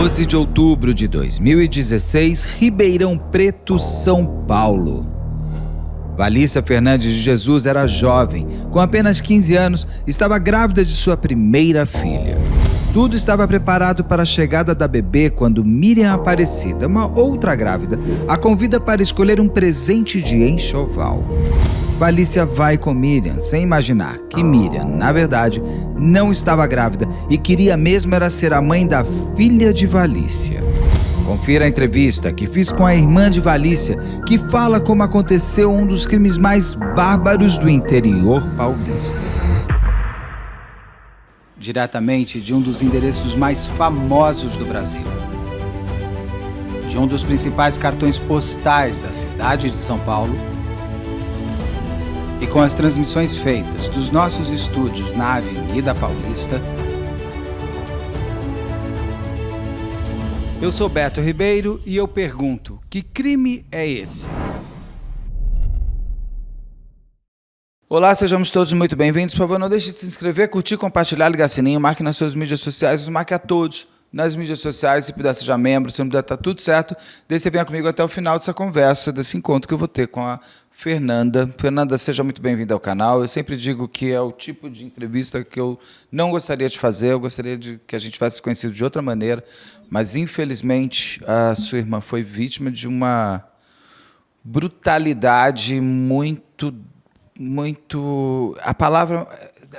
12 de outubro de 2016, Ribeirão Preto, São Paulo. Valícia Fernandes de Jesus era jovem, com apenas 15 anos, estava grávida de sua primeira filha. Tudo estava preparado para a chegada da bebê quando Miriam Aparecida, uma outra grávida, a convida para escolher um presente de enxoval. Valícia vai com Miriam, sem imaginar que Miriam, na verdade, não estava grávida e queria mesmo era ser a mãe da filha de Valícia. Confira a entrevista que fiz com a irmã de Valícia, que fala como aconteceu um dos crimes mais bárbaros do interior paulista. Diretamente de um dos endereços mais famosos do Brasil. De um dos principais cartões postais da cidade de São Paulo. E com as transmissões feitas dos nossos estúdios na Avenida Paulista, eu sou Beto Ribeiro e eu pergunto, que crime é esse? Olá, sejamos todos muito bem-vindos. Por favor, não deixe de se inscrever, curtir, compartilhar, ligar sininho, marque nas suas mídias sociais, nos marque a todos nas mídias sociais, se puder seja membro, se não puder, tá tudo certo. Desde você venha comigo até o final dessa conversa, desse encontro que eu vou ter com a Fernanda. Fernanda, seja muito bem-vinda ao canal. Eu sempre digo que é o tipo de entrevista que eu não gostaria de fazer, eu gostaria de que a gente tivesse se conhecido de outra maneira, mas infelizmente a sua irmã foi vítima de uma brutalidade muito... A palavra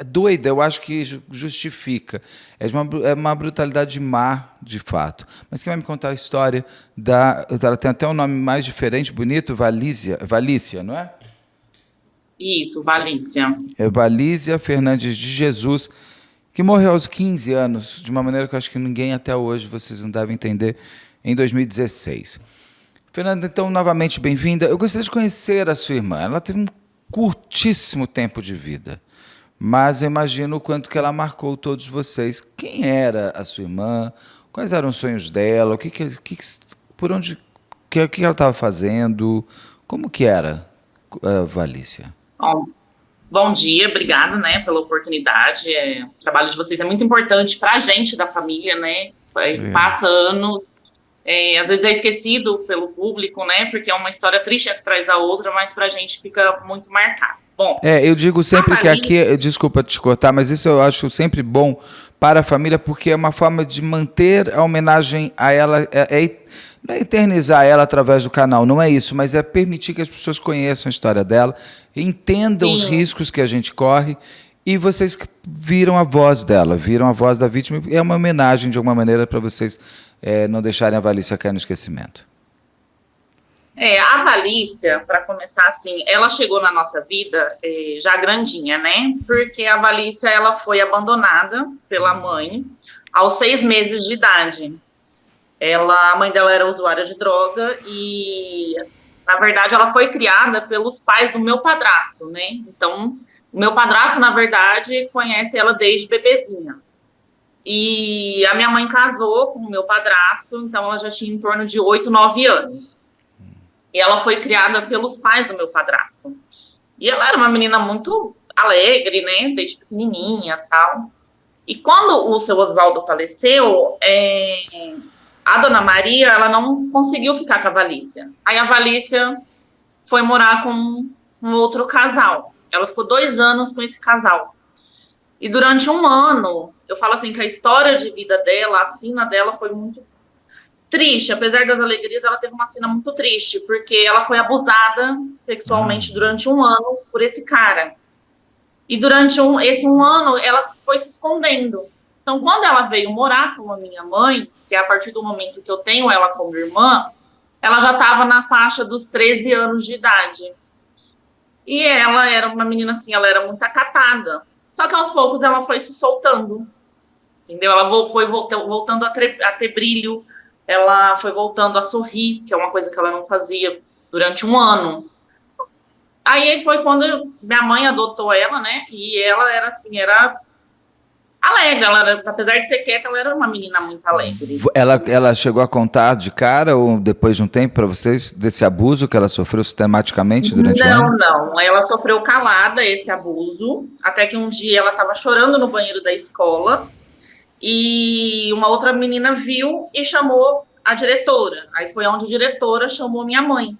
doida, eu acho que justifica. É uma brutalidade má, de fato. Mas quem vai me contar a história ela tem até um nome mais diferente, bonito, Valícia, não é? Isso, Valícia. É Valícia Fernandes de Jesus, que morreu aos 15 anos, de uma maneira que eu acho que ninguém até hoje, vocês não devem entender, em 2016. Fernanda, então, novamente bem-vinda. Eu gostaria de conhecer a sua irmã. Ela teve um curtíssimo tempo de vida, mas eu imagino o quanto que ela marcou todos vocês. Quem era a sua irmã? Quais eram os sonhos dela? Por onde, o que ela estava fazendo? Como que era, Valícia? Bom dia, obrigada, né, pela oportunidade. O trabalho de vocês é muito importante para a gente da família, né? Passa anos. Às vezes é esquecido pelo público, né? Porque é uma história triste atrás da outra, mas pra gente fica muito marcado. Bom, eu digo sempre que aqui, desculpa te cortar, mas isso eu acho sempre bom para a família, porque é uma forma de manter a homenagem a ela, não é eternizar ela através do canal, não é isso, mas é permitir que as pessoas conheçam a história dela, entendam Sim. os riscos que a gente corre. E vocês viram a voz dela, viram a voz da vítima. É uma homenagem, de alguma maneira, para vocês não deixarem a Valícia cair no esquecimento. A Valícia, para começar assim, ela chegou na nossa vida já grandinha, né? Porque a Valícia ela foi abandonada pela mãe aos 6 meses de idade. A mãe dela era usuária de droga e, na verdade, ela foi criada pelos pais do meu padrasto, né? Então... O meu padrasto, na verdade, conhece ela desde bebezinha. E a minha mãe casou com o meu padrasto, então ela já tinha em torno de 8, 9 anos. E ela foi criada pelos pais do meu padrasto. E ela era uma menina muito alegre, né, desde pequenininha e tal. E quando o seu Oswaldo faleceu, a dona Maria, ela não conseguiu ficar com a Valícia. Aí a Valícia foi morar com um outro casal. Ela ficou 2 anos com esse casal. E durante 1 ano, eu falo assim, que a história de vida dela, a sina dela foi muito triste. Apesar das alegrias, ela teve uma sina muito triste, porque ela foi abusada sexualmente durante 1 ano por esse cara. E durante esse 1 ano, ela foi se escondendo. Então, quando ela veio morar com a minha mãe, que é a partir do momento que eu tenho ela como irmã, ela já estava na faixa dos 13 anos de idade. E ela era uma menina assim, ela era muito acatada. Só que aos poucos ela foi se soltando, entendeu? Ela foi voltando a ter brilho, ela foi voltando a sorrir, que é uma coisa que ela não fazia durante 1 ano. Aí foi quando minha mãe adotou ela, né? E ela era assim, era alegre, apesar de ser quieta, ela era uma menina muito alegre. Ela chegou a contar de cara ou depois de um tempo para vocês desse abuso que ela sofreu sistematicamente durante o ano? Não, ela sofreu calada esse abuso, até que um dia ela estava chorando no banheiro da escola E uma outra menina viu e chamou a diretora. Aí foi onde a diretora chamou minha mãe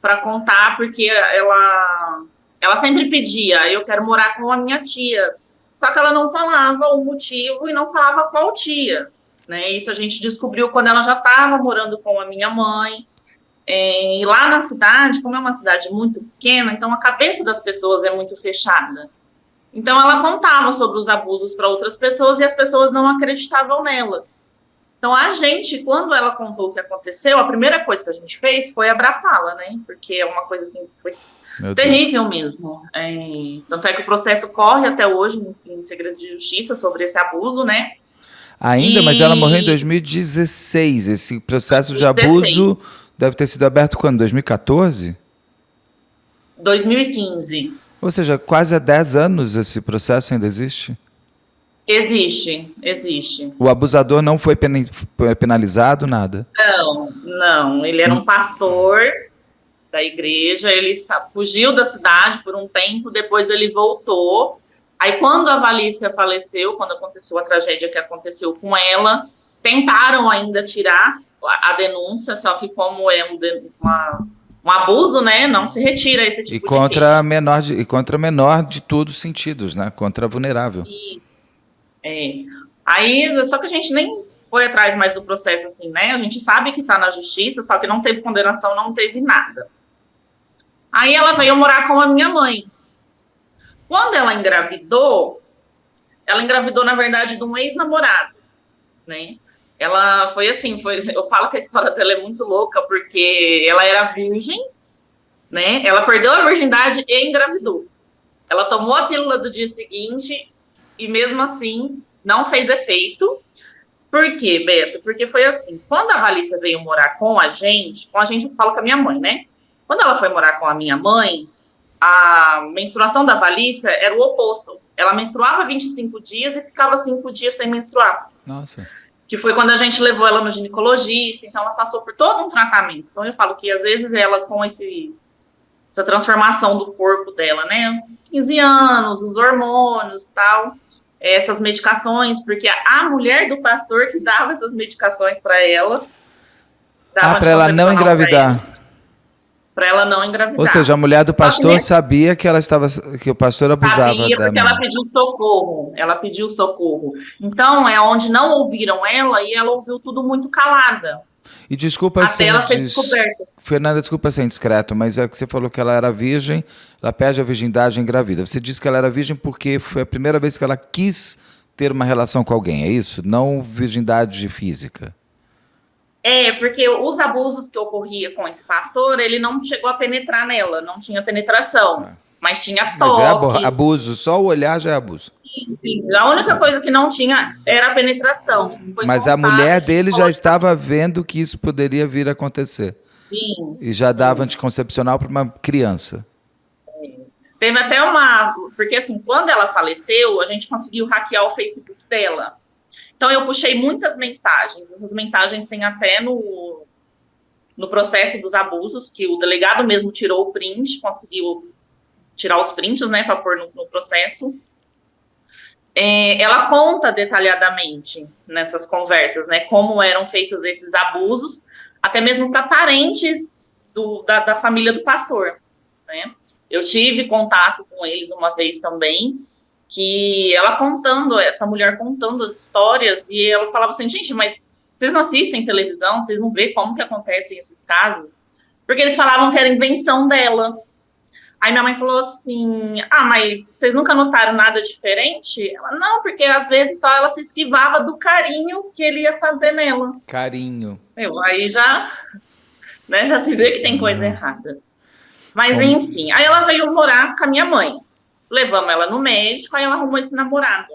para contar, porque ela sempre pedia, eu quero morar com a minha tia. Só que ela não falava o motivo e não falava qual tia. Né? Isso a gente descobriu quando ela já estava morando com a minha mãe. E lá na cidade, como é uma cidade muito pequena, então a cabeça das pessoas é muito fechada. Então ela contava sobre os abusos para outras pessoas e as pessoas não acreditavam nela. Então a gente, quando ela contou o que aconteceu, a primeira coisa que a gente fez foi abraçá-la, né? Porque é uma coisa assim, foi terrível mesmo. Tanto é que o processo corre até hoje em segredo de justiça sobre esse abuso, né? Ainda, mas ela morreu em 2016. Esse processo de abuso deve ter sido aberto quando? 2014? 2015. Ou seja, quase há 10 anos esse processo ainda existe? Existe. O abusador não foi penalizado, nada? Não. Ele era um pastor da igreja, ele fugiu da cidade por um tempo, depois ele voltou. Aí, quando a Valícia faleceu, quando aconteceu a tragédia que aconteceu com ela, tentaram ainda tirar a denúncia, só que como é um abuso, né, não se retira esse tipo de crime. E contra menor de todos os sentidos, né? Contra vulnerável. Aí, só que a gente nem foi atrás mais do processo, assim, né? A gente sabe que está na justiça, só que não teve condenação, não teve nada. Aí ela veio morar com a minha mãe. Quando ela engravidou, na verdade, de um ex-namorado, né? Ela foi assim, eu falo que a história dela é muito louca, porque ela era virgem, né? Ela perdeu a virgindade e engravidou. Ela tomou a pílula do dia seguinte e mesmo assim não fez efeito. Por quê, Beto? Porque foi assim, quando a Valícia veio morar com a gente eu falo com a minha mãe, né? Quando ela foi morar com a minha mãe, a menstruação da Valícia era o oposto. Ela menstruava 25 dias e ficava 5 dias sem menstruar. Nossa. Que foi quando a gente levou ela no ginecologista, então ela passou por todo um tratamento. Então eu falo que às vezes ela com essa transformação do corpo dela, né? 15 anos, os hormônios e tal, essas medicações, porque a mulher do pastor que dava essas medicações para ela. Para ela não engravidar. Para ela não engravidar. Ou seja, a mulher do pastor sabia que que o pastor abusava sabia, da porque ela pediu socorro. Então, é onde não ouviram ela e ela ouviu tudo muito calada. E desculpa até ela ser descoberta. Fernanda, desculpa ser indiscreto, mas é que você falou que ela era virgem, ela perde a virgindade e engravida. Você disse que ela era virgem porque foi a primeira vez que ela quis ter uma relação com alguém, é isso? Não virgindade física. Porque os abusos que ocorria com esse pastor, ele não chegou a penetrar nela, não tinha penetração, mas tinha toques. Mas é abuso, só o olhar já é abuso. Sim, a única coisa que não tinha era a penetração. Mas a mulher dele já estava vendo que isso poderia vir a acontecer. Sim. E já dava anticoncepcional para uma criança. Teve até porque assim, quando ela faleceu, a gente conseguiu hackear o Facebook dela. Então, eu puxei muitas mensagens. As mensagens tem até no processo dos abusos, que o delegado mesmo tirou o print, conseguiu tirar os prints, né, para pôr no processo. Ela conta detalhadamente nessas conversas, né, como eram feitos esses abusos, até mesmo para parentes da família do pastor, né. Eu tive contato com eles uma vez também, que essa mulher contando as histórias, e ela falava assim, gente, mas vocês não assistem televisão, vocês não veem como que acontecem esses casos? Porque eles falavam que era invenção dela. Aí minha mãe falou assim, mas vocês nunca notaram nada diferente? Ela, não, porque às vezes só ela se esquivava do carinho que ele ia fazer nela. Carinho. Aí já se vê que tem coisa errada. Mas enfim, aí ela veio morar com a minha mãe. Levamos ela no médico, aí ela arrumou esse namorado.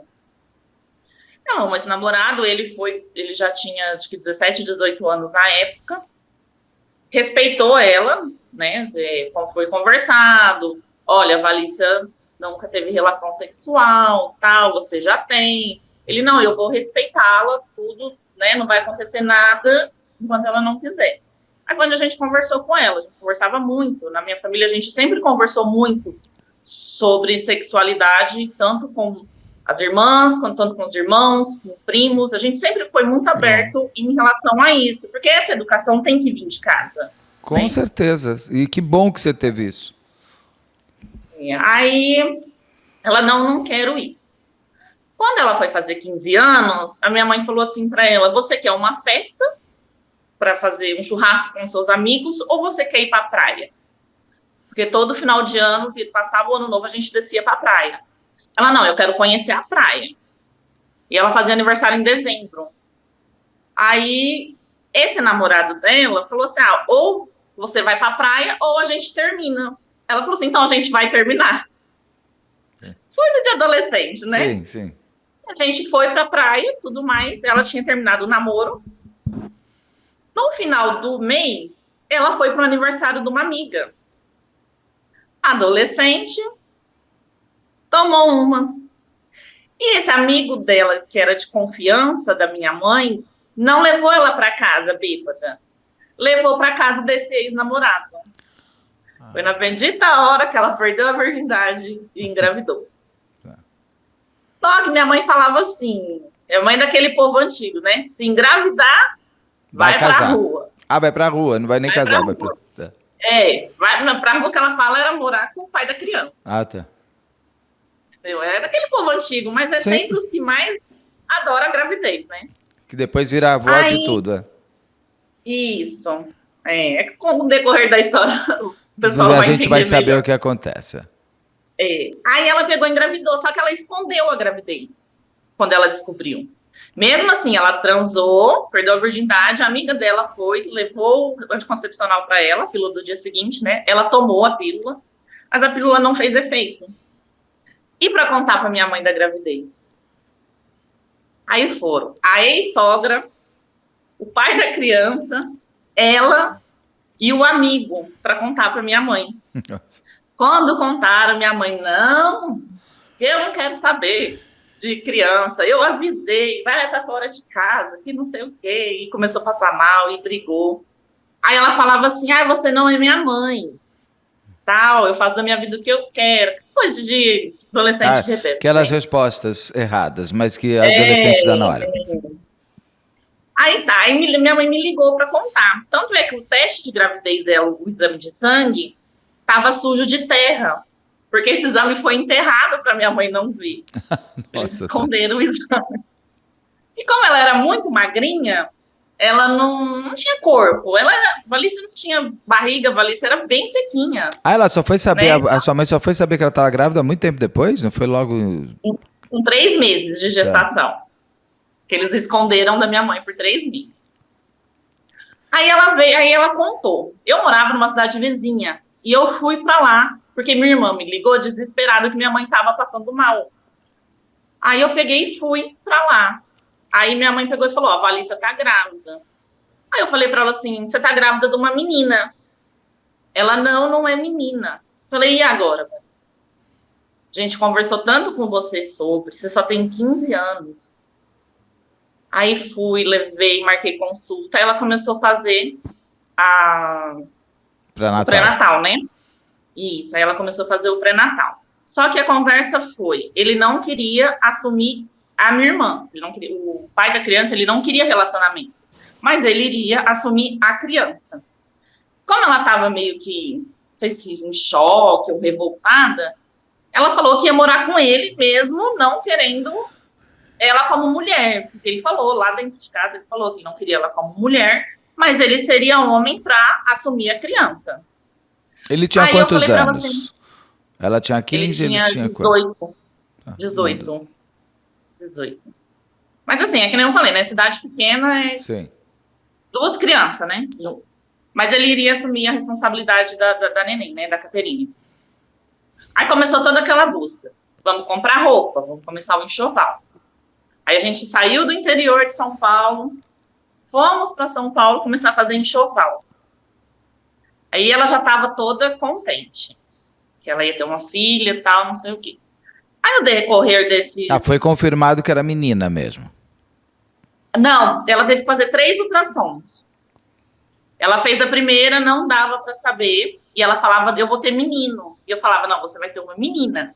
Ela arrumou esse namorado, ele já tinha, acho que 17, 18 anos na época. Respeitou ela, né? Foi conversado. Olha, a Valícia nunca teve relação sexual, tal, você já tem. Ele, não, eu vou respeitá-la, tudo, né? Não vai acontecer nada enquanto ela não quiser. Aí quando a gente conversou com ela, a gente conversava muito. Na minha família, a gente sempre conversou muito sobre sexualidade, tanto com as irmãs, contando com os irmãos, com primos. A gente sempre foi muito aberto em relação a isso, porque essa educação tem que vir de casa. Com né? certeza. E que bom que você teve isso. Aí ela não quero isso. Quando ela foi fazer 15 anos, a minha mãe falou assim para ela: você quer uma festa para fazer um churrasco com seus amigos ou você quer ir para a praia? Porque todo final de ano, passava o ano novo, a gente descia para a praia. Ela: não, eu quero conhecer a praia. E ela fazia aniversário em dezembro. Aí esse namorado dela falou assim: ou você vai para a praia ou a gente termina. Ela falou assim: então a gente vai terminar. Coisa de adolescente, né? Sim, sim. A gente foi pra praia, tudo mais. Ela tinha terminado o namoro. No final do mês, ela foi pro aniversário de uma amiga. Adolescente, tomou umas. E esse amigo dela, que era de confiança da minha mãe, não levou ela pra casa bêbada. Levou pra casa desse ex-namorado. Foi na bendita hora que ela perdeu a virgindade e engravidou. Só que minha mãe falava assim, é mãe daquele povo antigo, né? Se engravidar, vai pra rua. Ah, vai pra rua, não vai nem casar. Vai pra... vai pra rua que ela fala era morar com o pai da criança. Ah, tá. Entendeu? É daquele povo antigo, mas é sempre os que mais adoram a gravidez, né? Que depois vira avó de tudo, Isso. É com o decorrer da história, o pessoal vai entender. A gente vai saber o que acontece. Aí ela pegou e engravidou, só que ela escondeu a gravidez quando ela descobriu. Mesmo assim, ela transou, perdeu a virgindade, a amiga dela foi, levou o anticoncepcional para ela, a pílula do dia seguinte, né? Ela tomou a pílula, mas a pílula não fez efeito. E para contar para minha mãe da gravidez? Aí foram a ex-sogra, o pai da criança, ela e o amigo para contar para minha mãe. Nossa. Quando contaram, minha mãe: não, eu não quero saber de criança, eu avisei, vai estar fora de casa, que não sei o quê, e começou a passar mal e brigou. Aí ela falava assim: você não é minha mãe, tal, eu faço da minha vida o que eu quero, coisa de adolescente rebelde. Aquelas respostas erradas, mas que a adolescente dá na hora. Aí tá, aí minha mãe me ligou para contar. Tanto é que o teste de gravidez dela, o exame de sangue, estava sujo de terra, porque esse exame foi enterrado para minha mãe não ver. Eles esconderam o exame. E como ela era muito magrinha, ela não tinha corpo. Valícia não tinha barriga, Valícia era bem sequinha. Ela só foi saber, né? A sua mãe só foi saber que ela estava grávida muito tempo depois? Não foi logo... Com 3 meses de gestação. Que eles esconderam da minha mãe por 3 meses. Aí ela veio, aí ela contou. Eu morava numa cidade vizinha. E eu fui pra lá, porque minha irmã me ligou desesperada que minha mãe tava passando mal. Aí eu peguei e fui pra lá. Aí minha mãe pegou e falou: a Valícia tá grávida. Aí eu falei pra ela assim: você tá grávida de uma menina. Ela: não é menina. Falei: e agora? A gente conversou tanto com você sobre, você só tem 15 anos. Aí fui, levei, marquei consulta. Aí ela começou a fazer o pré-natal, né? Isso, aí ela começou a fazer o pré-natal. Só que a conversa foi, ele não queria assumir a minha irmã. Ele não queria, o pai da criança, ele não queria relacionamento. Mas ele iria assumir a criança. Como ela estava meio que, não sei se em choque ou revoltada, ela falou que ia morar com ele mesmo, não querendo ela como mulher. Porque ele falou, lá dentro de casa, ele falou que não queria ela como mulher, mas ele seria homem para assumir a criança. Ele tinha quantos anos? Assim, ela tinha 15, ele tinha 18. 18. Mas assim, é que nem eu falei, né? Cidade pequena é Sim. 2 crianças, né? Mas ele iria assumir a responsabilidade da neném, né? Da Caterine. Aí começou toda aquela busca. Vamos comprar roupa, vamos começar o enxoval. Aí a gente saiu do interior de São Paulo, fomos para São Paulo começar a fazer enxoval. Aí ela já estava toda contente, que ela ia ter uma filha e tal, não sei o quê. Aí no decorrer desses... foi confirmado que era menina mesmo? Não, ela teve que fazer 3 ultrassons. Ela fez a primeira, não dava para saber, e ela falava: eu vou ter menino. E eu falava: não, você vai ter uma menina.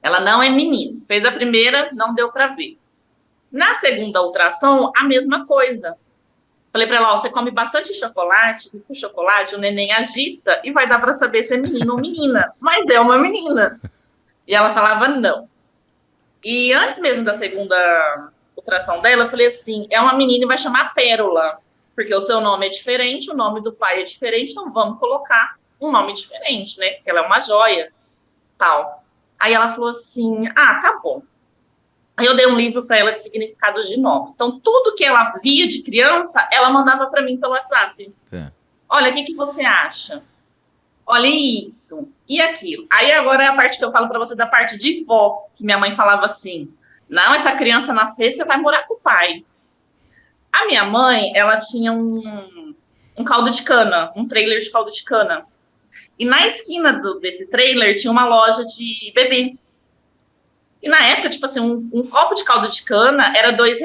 Ela não é menino. Fez a primeira, não deu para ver. Na segunda ultrassom, a mesma coisa. Falei para ela, ó, você come bastante chocolate, e com chocolate o neném agita e vai dar para saber se é menino ou menina. Mas é uma menina. E ela falava não. E antes mesmo da segunda ultrassom dela, eu falei assim, é uma menina e vai chamar Pérola, porque o seu nome é diferente, o nome do pai é diferente, então vamos colocar um nome diferente, né? Porque ela é uma joia, tal. Aí ela falou assim, ah, tá bom. Aí eu dei um livro para ela de significados de nome. Então, tudo que ela via de criança, ela mandava para mim pelo WhatsApp. É. Olha, o que você acha? Olha isso e aquilo. Aí agora é a parte que eu falo para você da parte de vó, que minha mãe falava assim: não, essa criança nascer, você vai morar com o pai. A minha mãe, ela tinha um caldo de cana, um trailer de caldo de cana. E na esquina desse trailer tinha uma loja de bebê. E na época, tipo assim, um copo de caldo de cana era R$ 2.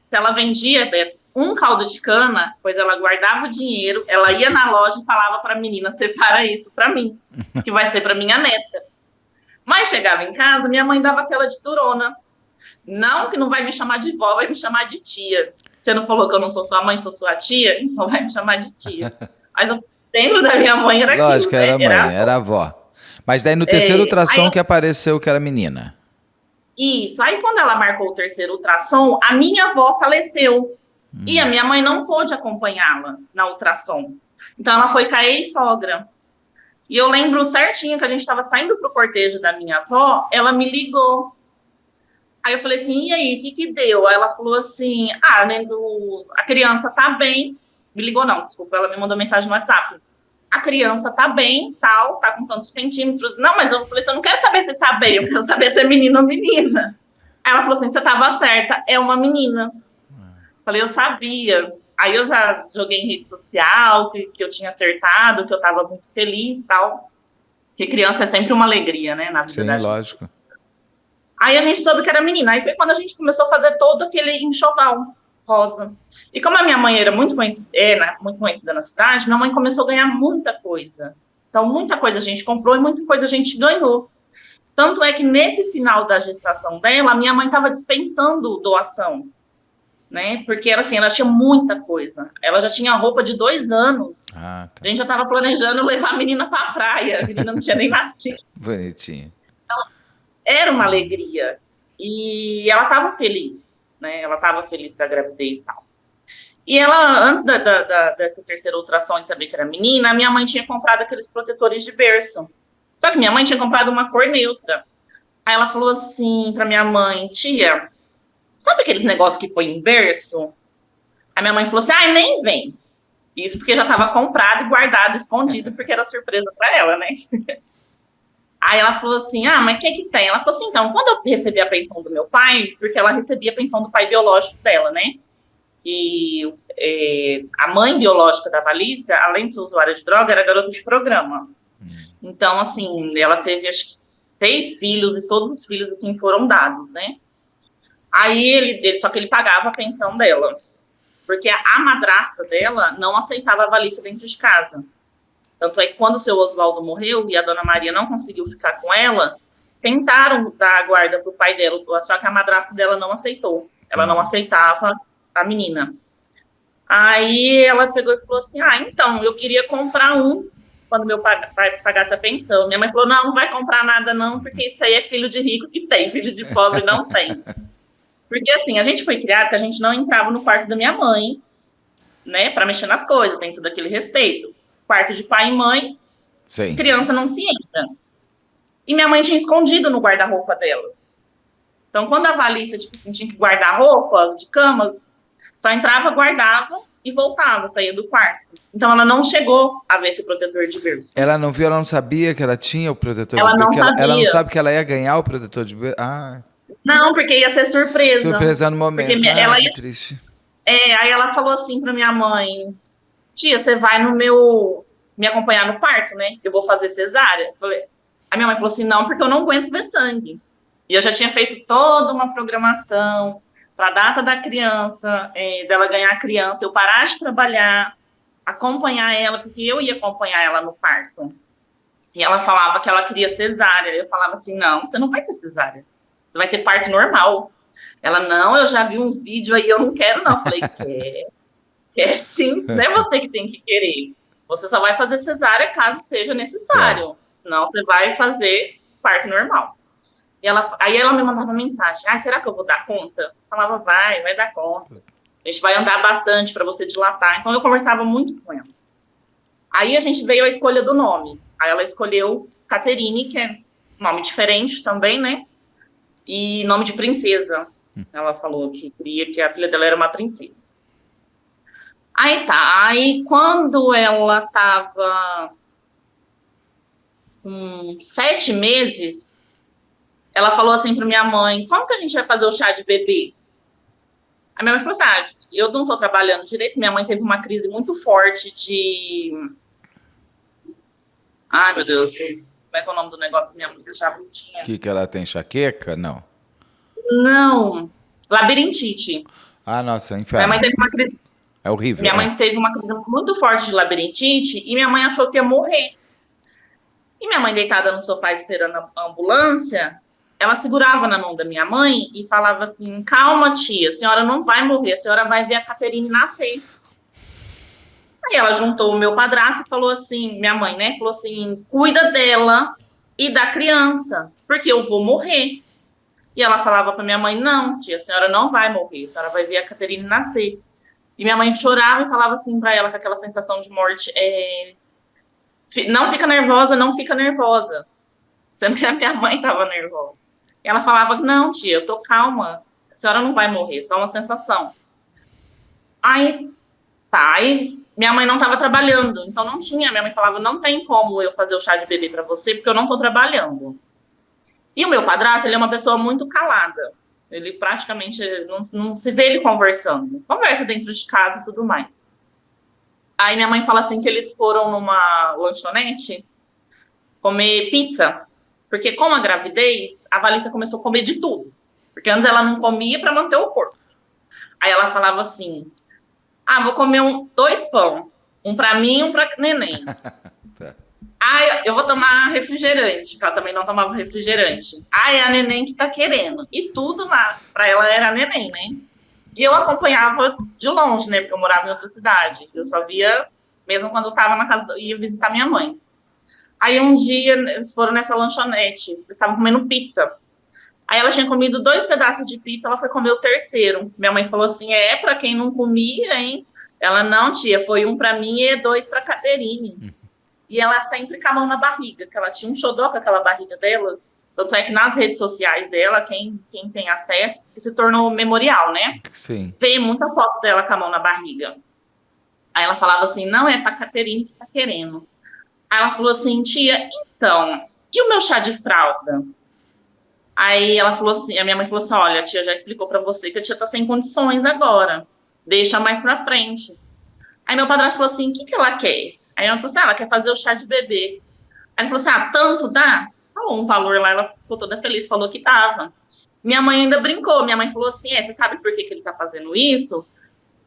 Se ela vendia, Beto, um caldo de cana, pois ela guardava o dinheiro, ela ia na loja e falava para a menina, separa isso para mim, que vai ser para minha neta. Mas chegava em casa, minha mãe dava aquela de durona. Não, que não vai me chamar de vó, vai me chamar de tia. Você não falou que eu não sou sua mãe, sou sua tia? Então vai me chamar de tia. Mas dentro da minha mãe era aquilo, Lógico, era né? a mãe, era a avó. Mas daí no terceiro ultrassom que apareceu que era menina. Isso. Aí quando ela marcou o terceiro ultrassom, a minha avó faleceu. E a minha mãe não pôde acompanhá-la na ultrassom. Então ela foi com a ex-sogra. E eu lembro certinho que a gente estava saindo pro cortejo da minha avó, ela me ligou. Aí eu falei assim, e aí, o que deu? Aí ela falou assim, né, a criança tá bem. Me ligou não, desculpa, ela me mandou mensagem no WhatsApp. A criança tá bem, tal, tá com tantos centímetros. Não, mas eu falei assim, eu não quero saber se tá bem, eu quero saber se é menino ou menina. Aí ela falou assim, você tava certa, é uma menina. Falei, eu sabia. Aí eu já joguei em rede social, que eu tinha acertado, que eu tava muito feliz e tal. Porque criança é sempre uma alegria, né, na vida Sim, da gente. lógico. Aí a gente soube que era menina. Aí foi quando a gente começou a fazer todo aquele enxoval rosa. E como a minha mãe era muito conhecida na cidade, minha mãe começou a ganhar muita coisa. Então, muita coisa a gente comprou e muita coisa a gente ganhou. Tanto é que nesse final da gestação dela, a minha mãe estava dispensando doação, né? Porque era assim, ela tinha muita coisa. Ela já tinha roupa de 2 anos. Ah, tá. A gente já estava planejando levar a menina para a praia. A menina não tinha nem nascido. Bonitinho. Era uma alegria. E ela estava feliz, né? Ela estava feliz com a gravidez e tal. E ela, antes dessa terceira ultrassom de saber que era menina, a minha mãe tinha comprado aqueles protetores de berço. Só que minha mãe tinha comprado uma cor neutra. Aí ela falou assim pra minha mãe, tia, sabe aqueles negócios que põe em berço? Aí minha mãe falou assim, nem vem. Isso porque já estava comprado e guardado, escondido, porque era surpresa para ela, né? Aí ela falou assim, mas o que tem? Ela falou assim, então, quando eu recebi a pensão do meu pai, porque ela recebia a pensão do pai biológico dela, né? E a mãe biológica da Valícia, além de ser usuária de droga, era garota de programa. Então, assim, ela teve, acho que, 6 filhos, e todos os filhos assim foram dados, né? Aí só que ele pagava a pensão dela, porque a madrasta dela não aceitava a Valícia dentro de casa. Tanto é que quando o seu Oswaldo morreu e a dona Maria não conseguiu ficar com ela, tentaram dar a guarda pro pai dela, só que a madrasta dela não aceitou. Ela não aceitava a menina. Aí ela pegou e falou assim, então, eu queria comprar quando meu pai pagasse a pensão. Minha mãe falou, não vai comprar nada não, porque isso aí é filho de rico que tem, filho de pobre não tem. Porque assim, a gente foi criado que a gente não entrava no quarto da minha mãe, né, para mexer nas coisas, tem tudo aquele respeito. Quarto de pai e mãe, Sim. Criança não se entra. E minha mãe tinha escondido no guarda-roupa dela. Então, quando a Valícia, tipo assim, tinha que guardar roupa de cama, só entrava, guardava e voltava, saía do quarto. Então, ela não chegou a ver esse protetor de berço. Ela não viu, ela não sabia que ela tinha o protetor ela de berço? Não sabia. Ela não sabe que ela ia ganhar o protetor de berço? Não, porque ia ser surpresa. Surpresa no momento. Porque ela que triste. Aí ela falou assim pra minha mãe, tia, você vai me acompanhar no parto, né? Eu vou fazer cesárea. A minha mãe falou assim, não, porque eu não aguento ver sangue. E eu já tinha feito toda uma programação para a data da criança, dela ganhar a criança, eu parar de trabalhar, acompanhar ela, porque eu ia acompanhar ela no parto. E ela falava que ela queria cesárea. Eu falava assim, não, você não vai ter cesárea. Você vai ter parto normal. Ela, não, eu já vi uns vídeos aí, eu não quero não. Eu falei, quer sim, não é você que tem que querer. Você só vai fazer cesárea caso seja Claro. necessário. Senão você vai fazer parto normal. Aí ela me mandava mensagem, será que eu vou dar conta? Eu falava, vai dar conta. A gente vai andar bastante para você dilatar. Então eu conversava muito com ela. Aí a gente veio a escolha do nome. Aí ela escolheu Caterine, que é nome diferente também, né? E nome de princesa. Ela falou que queria que a filha dela era uma princesa. Aí tá. Aí quando ela tava com 7 meses, ela falou assim pra minha mãe, como que a gente vai fazer o chá de bebê? A minha mãe falou assim, eu não tô trabalhando direito, minha mãe teve uma crise muito forte de... Ai, meu Deus, como é que é o nome do negócio que minha mãe deixava que tinha? Que ela tem enxaqueca? Não. Não, labirintite. Ah, nossa, é um Minha mãe inferno. teve uma crise, É horrível, minha é. mãe teve uma crise muito forte de labirintite e minha mãe achou que ia morrer. E minha mãe deitada no sofá esperando a ambulância, ela segurava na mão da minha mãe e falava assim, calma tia, a senhora não vai morrer, a senhora vai ver a Caterine nascer. Aí ela juntou o meu padrasto e falou assim, minha mãe, né, falou assim, cuida dela e da criança, porque eu vou morrer. E ela falava para minha mãe, não tia, a senhora não vai morrer, a senhora vai ver a Caterine nascer. E minha mãe chorava e falava assim para ela com aquela sensação de morte, não fica nervosa, não fica nervosa. Sendo que a minha mãe estava nervosa. E ela falava, não, tia, eu tô calma. A senhora não vai morrer, só uma sensação. Aí, tá. Aí minha mãe não estava trabalhando, então não tinha. Minha mãe falava, não tem como eu fazer o chá de bebê para você, porque eu não tô trabalhando. E o meu padrasto, ele é uma pessoa muito calada. Ele praticamente não se vê ele conversando. Conversa dentro de casa e tudo mais. Aí minha mãe fala assim que eles foram numa lanchonete comer pizza. Porque com a gravidez, a Valícia começou a comer de tudo. Porque antes ela não comia para manter o corpo. Aí ela falava assim, vou comer dois pão. Um para mim e um para neném. Tá. Eu vou tomar refrigerante, porque ela também não tomava refrigerante. É a neném que tá querendo. E tudo lá, pra ela era a neném, né? E eu acompanhava de longe, né? Porque eu morava em outra cidade. Eu só via, mesmo quando eu tava na casa, ia visitar minha mãe. Aí um dia, eles foram nessa lanchonete, eles estavam comendo pizza. Aí ela tinha comido 2 pedaços de pizza, ela foi comer o terceiro. Minha mãe falou assim, pra quem não comia, hein? Ela, não, tia, foi um pra mim e 2 pra Caterine. E ela sempre com a mão na barriga, que ela tinha um xodó com aquela barriga dela. Tanto é que nas redes sociais dela, quem tem acesso, se tornou memorial, né? Sim. Vê muita foto dela com a mão na barriga. Aí ela falava assim, não, pra Caterine que tá querendo. Aí ela falou assim, tia, então, e o meu chá de fralda? Aí ela falou assim, a minha mãe falou assim, olha, a tia já explicou pra você que a tia tá sem condições agora. Deixa mais pra frente. Aí meu padrasto falou assim, o que ela quer? Aí ela falou assim, ela quer fazer o chá de bebê. Aí ele falou assim, tanto dá? Falou um valor lá, ela ficou toda feliz, falou que tava. Minha mãe ainda brincou, minha mãe falou assim, você sabe por que ele tá fazendo isso?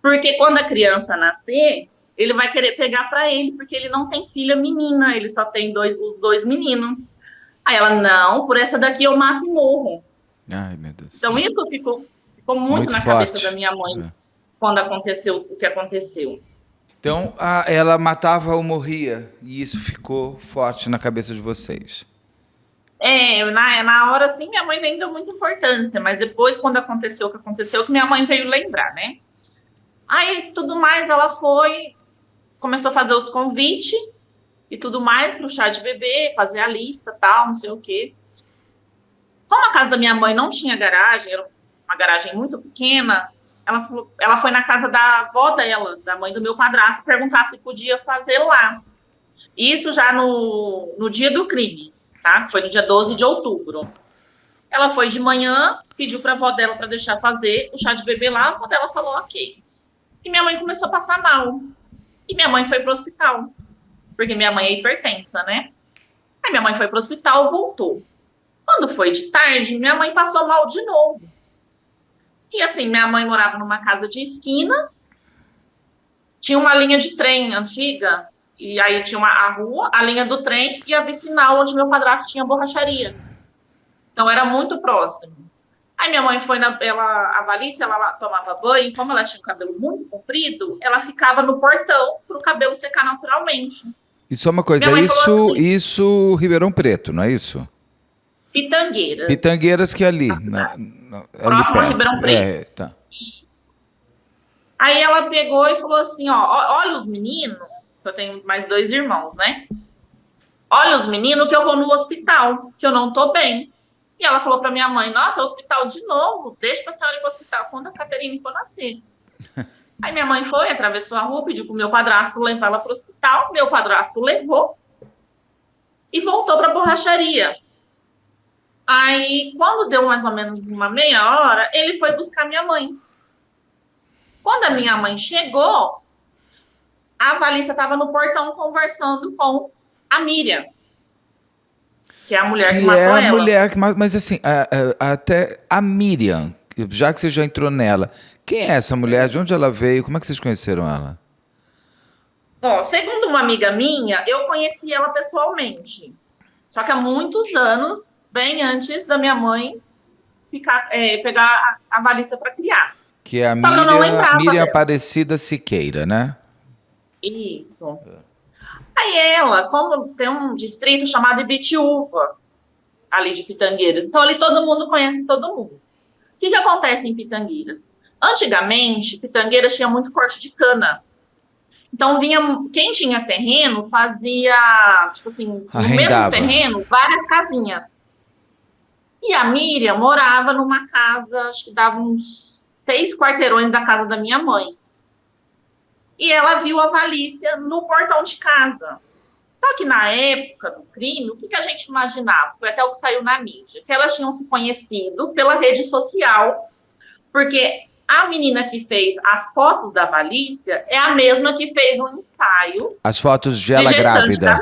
Porque quando a criança nascer, ele vai querer pegar pra ele, porque ele não tem filha menina, ele só tem os 2 meninos. Aí ela, não, por essa daqui eu mato e morro. Ai, meu Deus. Então isso ficou muito na forte. cabeça da minha mãe, quando aconteceu o que aconteceu. Então, ela matava ou morria, e isso ficou forte na cabeça de vocês. Na hora, assim, minha mãe nem deu muita importância, mas depois, quando aconteceu o que aconteceu, que minha mãe veio lembrar, né? Aí, tudo mais, ela começou a fazer os convites e tudo mais pro chá de bebê, fazer a lista, tal, não sei o quê. Como a casa da minha mãe não tinha garagem, era uma garagem muito pequena, ela foi na casa da avó dela, da mãe do meu padrasto, perguntar se podia fazer lá. Isso já no dia do crime, tá? Foi no dia 12 de outubro. Ela foi de manhã, pediu para a avó dela para deixar fazer o chá de bebê lá, a avó dela falou ok. E minha mãe começou a passar mal. E minha mãe foi pro hospital, porque minha mãe é hipertensa, né? Aí minha mãe foi pro hospital, voltou. Quando foi de tarde, minha mãe passou mal de novo. E assim, minha mãe morava numa casa de esquina, tinha uma linha de trem antiga E aí tinha a rua, a linha do trem e a vicinal, onde meu padrasto tinha borracharia. Então era muito próximo. Aí minha mãe foi a Valícia, ela tomava banho, e como ela tinha um cabelo muito comprido, ela ficava no portão para o cabelo secar naturalmente. Isso é uma Minha coisa, mãe falou assim, isso Ribeirão Preto, não é isso? Pitangueiras, Pitangueiras que é ali, ali próximo a perto. Ribeirão Preto. Tá. Aí ela pegou e falou assim, olha os meninos, eu tenho mais 2 irmãos, né? Olha os meninos que eu vou no hospital, que eu não tô bem. E ela falou para minha mãe, nossa, hospital de novo, deixa pra senhora ir pro hospital quando a Caterine for nascer. Aí minha mãe foi, atravessou a rua, pediu pro meu padrasto levar ela pro hospital, meu padrasto levou e voltou pra borracharia. Aí, quando deu mais ou menos uma meia hora, ele foi buscar minha mãe. Quando a minha mãe chegou, a Valícia estava no portão conversando com a Miriam, que é a mulher que Que matou é a ela. mulher que mas assim, até a Miriam, já que você já entrou nela, quem é essa mulher? De onde ela veio? Como é que vocês conheceram ela? Ó, segundo uma amiga minha, eu conheci ela pessoalmente. Só que há muitos anos, bem antes da minha mãe pegar a Valícia para criar. Que é a Só que eu não lembrava Miriam dela. Aparecida Siqueira, né? Isso. Aí ela, como tem um distrito chamado Ibitiúva, ali de Pitangueiras, então ali todo mundo conhece todo mundo. O que acontece em Pitangueiras? Antigamente, Pitangueiras tinha muito corte de cana. Então vinha, quem tinha terreno fazia, tipo assim, no mesmo terreno, várias casinhas. E a Miriam morava numa casa, acho que dava uns 6 quarteirões da casa da minha mãe. E ela viu a Valícia no portão de casa. Só que na época do crime, o que a gente imaginava? Foi até o que saiu na mídia, que elas tinham se conhecido pela rede social, porque a menina que fez as fotos da Valícia é a mesma que fez um ensaio. As fotos de ela grávida.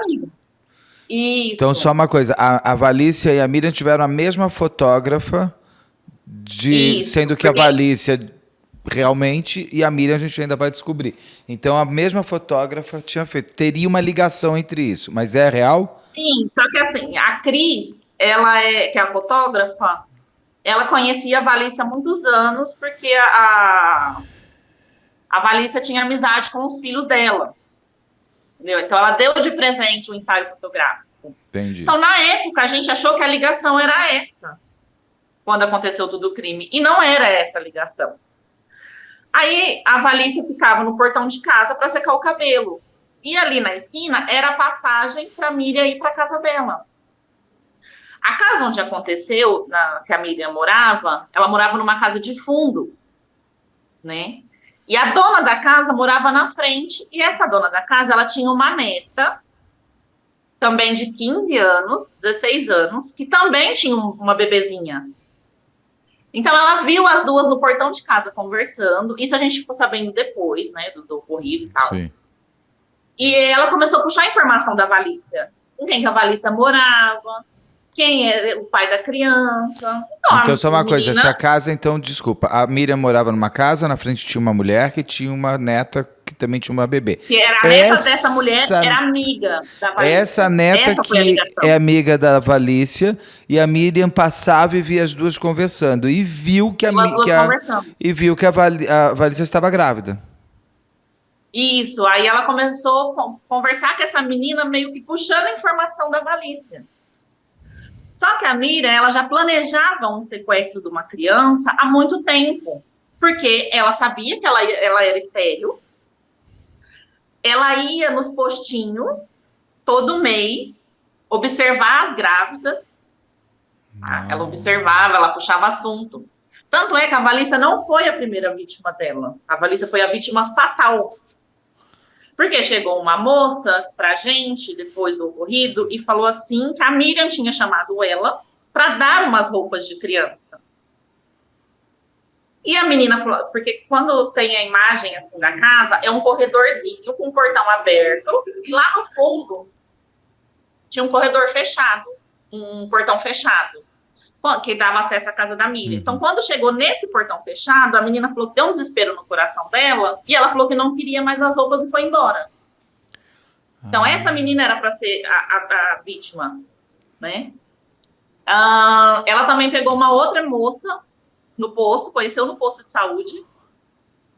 Isso. Então, só uma coisa, a Valícia e a Miriam tiveram a mesma fotógrafa, sendo que a Valícia realmente e a Miriam a gente ainda vai descobrir. Então, a mesma fotógrafa tinha feito. Teria uma ligação entre isso, mas é real? Sim, só que assim, a Cris, que é a fotógrafa, ela conhecia a Valícia há muitos anos, porque a Valícia tinha amizade com os filhos dela. Entendeu? Então, ela deu de presente o ensaio fotográfico. Entendi. Então, na época, a gente achou que a ligação era essa, quando aconteceu todo o crime. E não era essa a ligação. Aí, a Valícia ficava no portão de casa para secar o cabelo. E ali na esquina era a passagem para a Miriam ir para a casa dela. A casa onde aconteceu, que a Miriam morava, ela morava numa casa de fundo, né? E a dona da casa morava na frente, e essa dona da casa, ela tinha uma neta, também de 15 anos, 16 anos, que também tinha uma bebezinha. Então, ela viu as duas no portão de casa conversando, isso a gente ficou sabendo depois, né, do ocorrido e tal. Sim. E ela começou a puxar a informação da Valícia, com quem que a Valícia morava, quem era o pai da criança. Então, só uma coisa, essa casa, então, desculpa, a Miriam morava numa casa, na frente tinha uma mulher que tinha uma neta que também tinha uma bebê. Que era a neta dessa mulher, era amiga da Valícia. Essa neta que é amiga da Valícia, e a Miriam passava e via as duas conversando, e viu que a Valícia estava grávida. Isso, aí ela começou a conversar com essa menina, meio que puxando a informação da Valícia. Só que a Miriam, ela já planejava um sequestro de uma criança há muito tempo, porque ela sabia que ela era estéril, ela ia nos postinhos todo mês observar as grávidas, ela observava, ela puxava assunto. Tanto é que a Valícia não foi a primeira vítima dela, a Valícia foi a vítima fatal. Porque chegou uma moça pra gente, depois do ocorrido, e falou assim que a Miriam tinha chamado ela para dar umas roupas de criança. E a menina falou, porque quando tem a imagem assim da casa, é um corredorzinho com um portão aberto, e lá no fundo tinha um corredor fechado, um portão fechado, que dava acesso à casa da Miriam. Então, quando chegou nesse portão fechado, a menina falou que deu um desespero no coração dela, e ela falou que não queria mais as roupas e foi embora. Então, essa menina era para ser a vítima, né? Ela também pegou uma outra moça no posto, conheceu no posto de saúde,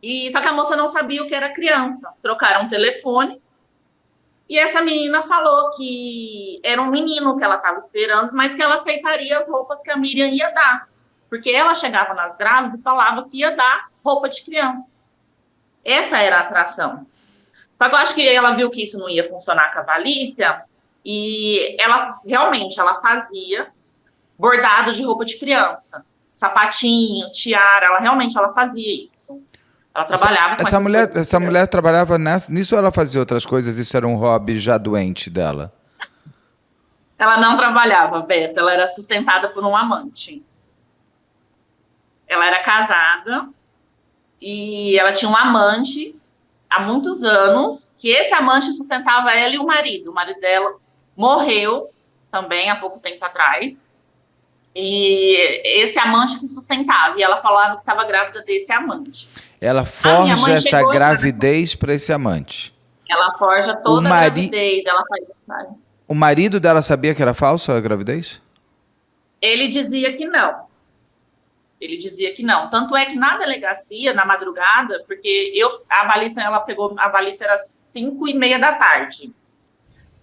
e só que a moça não sabia o que era criança. Trocaram o telefone, e essa menina falou que era um menino que ela estava esperando, mas que ela aceitaria as roupas que a Miriam ia dar. Porque ela chegava nas grávidas e falava que ia dar roupa de criança. Essa era a atração. Só que eu acho que ela viu que isso não ia funcionar com a Valícia, e ela realmente ela fazia bordado de roupa de criança, sapatinho, tiara, ela fazia isso. Ela trabalhava com essa mulher trabalhava nisso ou ela fazia outras coisas? Isso era um hobby já doente dela? Ela não trabalhava, Beto, ela era sustentada por um amante. Ela era casada e ela tinha um amante há muitos anos, que esse amante sustentava ela e o marido. O marido dela morreu também há pouco tempo atrás. E esse amante que sustentava, e ela falava que estava grávida desse amante. Ela forja essa gravidez para esse amante. Ela forja toda a gravidez, ela faz. O marido dela sabia que era falsa a gravidez? Ele dizia que não. Ele dizia que não. Tanto é que na delegacia, na madrugada, porque a Valícia, a Valícia era 5:30 da tarde.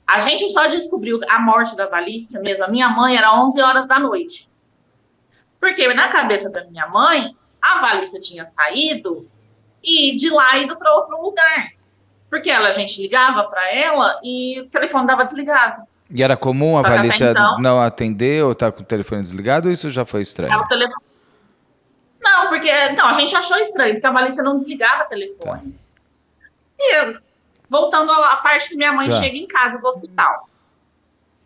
A gente só descobriu a morte da Valícia mesmo, a minha mãe, era 11 horas da noite. Porque na cabeça da minha mãe, a Valícia tinha saído e de lá ido para outro lugar. Porque a gente ligava para ela e o telefone estava desligado. E era comum a Valícia não atender ou estar com o telefone desligado, ou isso já foi estranho? Não, porque a gente achou estranho, porque a Valícia não desligava o telefone. Tá. E voltando à parte que minha mãe chega em casa do hospital.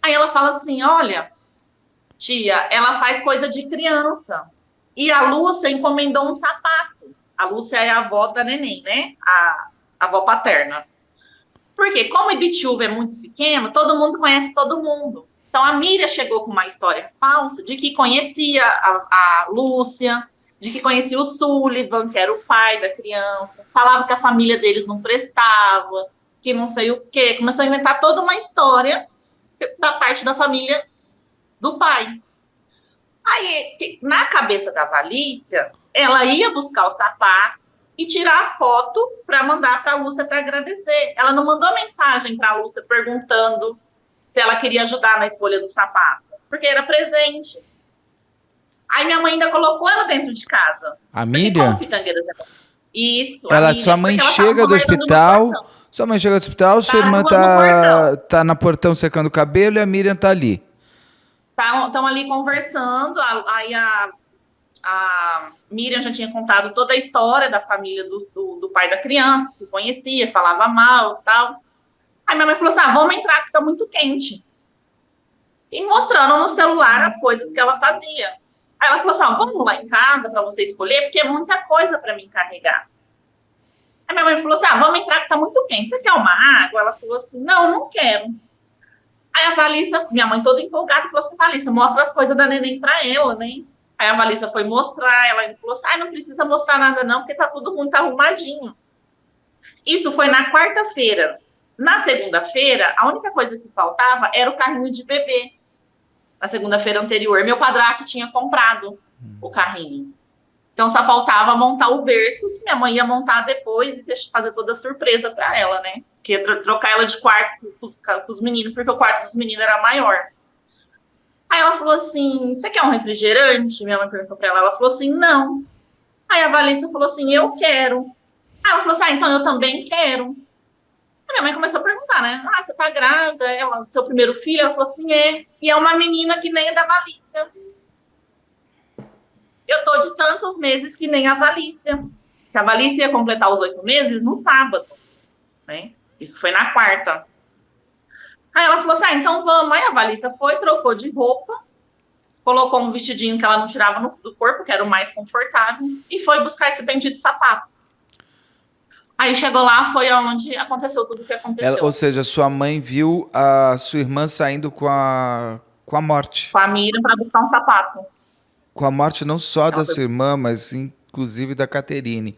Aí ela fala assim, olha, tia, ela faz coisa de criança. E a Lúcia encomendou um sapato. A Lúcia é a avó da neném, né? A avó paterna. Porque como o Ibitiúva é muito pequeno, todo mundo conhece todo mundo. Então a Miriam chegou com uma história falsa de que conhecia a Lúcia, de que conhecia o Sullivan, que era o pai da criança. Falava que a família deles não prestava, que não sei o quê. Começou a inventar toda uma história da parte da família do pai. Aí, na cabeça da Valícia, ela ia buscar o sapato e tirar a foto para mandar para a Lúcia para agradecer. Ela não mandou mensagem para a Lúcia perguntando se ela queria ajudar na escolha do sapato, porque era presente. Aí minha mãe ainda colocou ela dentro de casa. A Miriam? Isso. Sua mãe chega do hospital. Sua mãe chega do hospital, sua irmã tá na portão secando o cabelo e a Miriam tá ali. Estão ali conversando. Aí a Miriam já tinha contado toda a história da família do pai da criança, que conhecia, falava mal e tal. Aí minha mãe falou assim: vamos entrar que tá muito quente. E mostrando no celular as coisas que ela fazia. Aí ela falou assim: vamos lá em casa para você escolher, porque é muita coisa para mim carregar. Aí minha mãe falou assim: vamos entrar que tá muito quente. Você quer uma água? Ela falou assim: não quero. Aí a Valícia, minha mãe toda empolgada, falou assim: Valícia, mostra as coisas da neném para ela, né? Aí a Valícia foi mostrar, ela falou assim: não precisa mostrar nada não, porque todo mundo tá arrumadinho. Isso foi na quarta-feira. Na segunda-feira, a única coisa que faltava era o carrinho de bebê. Na segunda-feira anterior, meu padrasto tinha comprado o carrinho. Então, só faltava montar o berço, que minha mãe ia montar depois e fazer toda a surpresa para ela, né? Que ia trocar ela de quarto com os meninos, porque o quarto dos meninos era maior. Aí ela falou assim: você quer um refrigerante? Minha mãe perguntou para ela. Ela falou assim: não. Aí a Valícia falou assim: eu quero. Aí ela falou assim: então eu também quero. A minha mãe começou a perguntar, né? Você tá grávida? Seu primeiro filho? Ela falou assim: é. E é uma menina que nem a da Valícia. Eu tô de tantos meses que nem a Valícia. Que a Valícia ia completar os 8 meses no sábado, né? Isso foi na quarta. Aí ela falou assim: então vamos. Aí a Valícia foi, trocou de roupa, colocou um vestidinho que ela não tirava do corpo, que era o mais confortável, e foi buscar esse bendito sapato. Aí chegou lá, foi onde aconteceu tudo o que aconteceu. Ou seja, sua mãe viu a sua irmã saindo com a morte. Com a Miriam para buscar um sapato. Com a morte não só da sua irmã, mas inclusive da Caterine.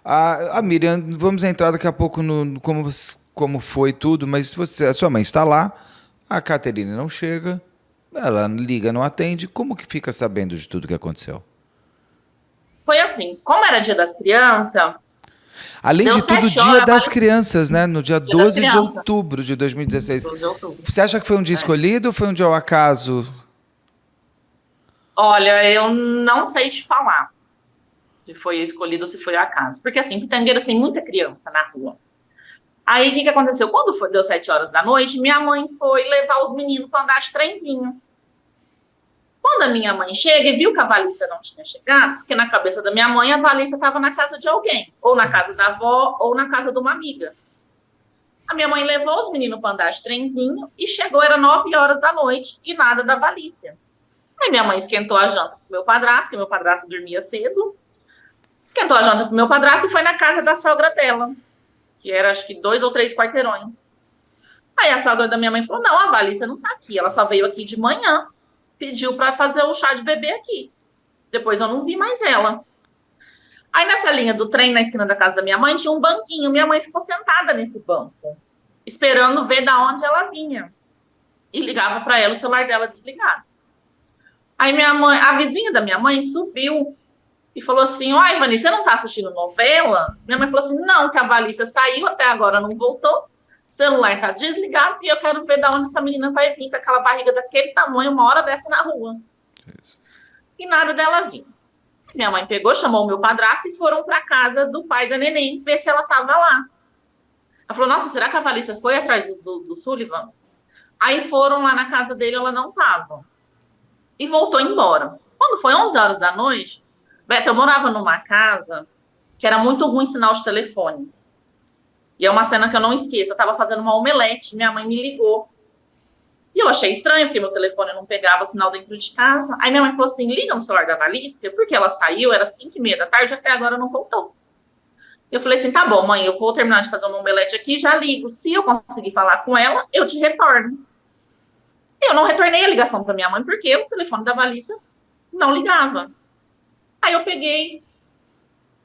A Miriam, vamos entrar daqui a pouco no como como foi tudo, mas a sua mãe está lá, a Caterine não chega, ela liga, não atende. Como que fica sabendo de tudo que aconteceu? Foi assim, como era Dia das Crianças, Além deu de tudo, 7 Dia horas, das Crianças, né? No dia Dia das 12 de Crianças, outubro de 2016. 12 de outubro. Você acha que foi um dia É. escolhido ou foi um dia ao acaso? Olha, eu não sei te falar se foi escolhido ou se foi acaso. Porque assim, Pitangueiras tem muita criança na rua. Aí, o que aconteceu? Quando deu 7 horas da noite, minha mãe foi levar os meninos para andar de trenzinho. Quando a minha mãe chega e viu que a Valícia não tinha chegado, porque na cabeça da minha mãe, a Valícia estava na casa de alguém. Ou na casa da avó, ou na casa de uma amiga. A minha mãe levou os meninos para andar de trenzinho e chegou, era 9 horas da noite, e nada da Valícia. Aí minha mãe esquentou a janta pro meu padrasto, que meu padrasto dormia cedo. Esquentou a janta pro meu padrasto e foi na casa da sogra dela, que era acho que 2 ou 3 quarteirões. Aí a sogra da minha mãe falou: não, a Valícia não tá aqui, ela só veio aqui de manhã, pediu para fazer o chá de bebê aqui. Depois eu não vi mais ela. Aí nessa linha do trem, na esquina da casa da minha mãe, tinha um banquinho. Minha mãe ficou sentada nesse banco, esperando ver da onde ela vinha. E ligava para ela, o celular dela desligado. Aí minha mãe, a vizinha da minha mãe subiu e falou assim: ó, Ivani, você não tá assistindo novela? Minha mãe falou assim: não, que a Valícia saiu, até agora não voltou. O celular tá desligado e eu quero ver da onde essa menina vai vir com aquela barriga daquele tamanho, uma hora dessa na rua. Isso. E nada dela vir. Minha mãe pegou, chamou o meu padrasto e foram para casa do pai da neném ver se ela tava lá. Ela falou: nossa, será que a Valícia foi atrás do Sullivan? Aí foram lá na casa dele, ela não tava. E voltou embora. Quando foi 11 horas da noite, Beto, eu morava numa casa que era muito ruim sinal de telefone. E é uma cena que eu não esqueço. Eu estava fazendo uma omelete, minha mãe me ligou. E eu achei estranho, porque meu telefone não pegava sinal dentro de casa. Aí minha mãe falou assim: liga no celular da Valícia, porque ela saiu, era 5h30 da tarde, até agora não voltou. Eu falei assim: tá bom, mãe, eu vou terminar de fazer uma omelete aqui, já ligo. Se eu conseguir falar com ela, eu te retorno. Eu não retornei a ligação para minha mãe, porque o telefone da Valícia não ligava. Aí eu peguei,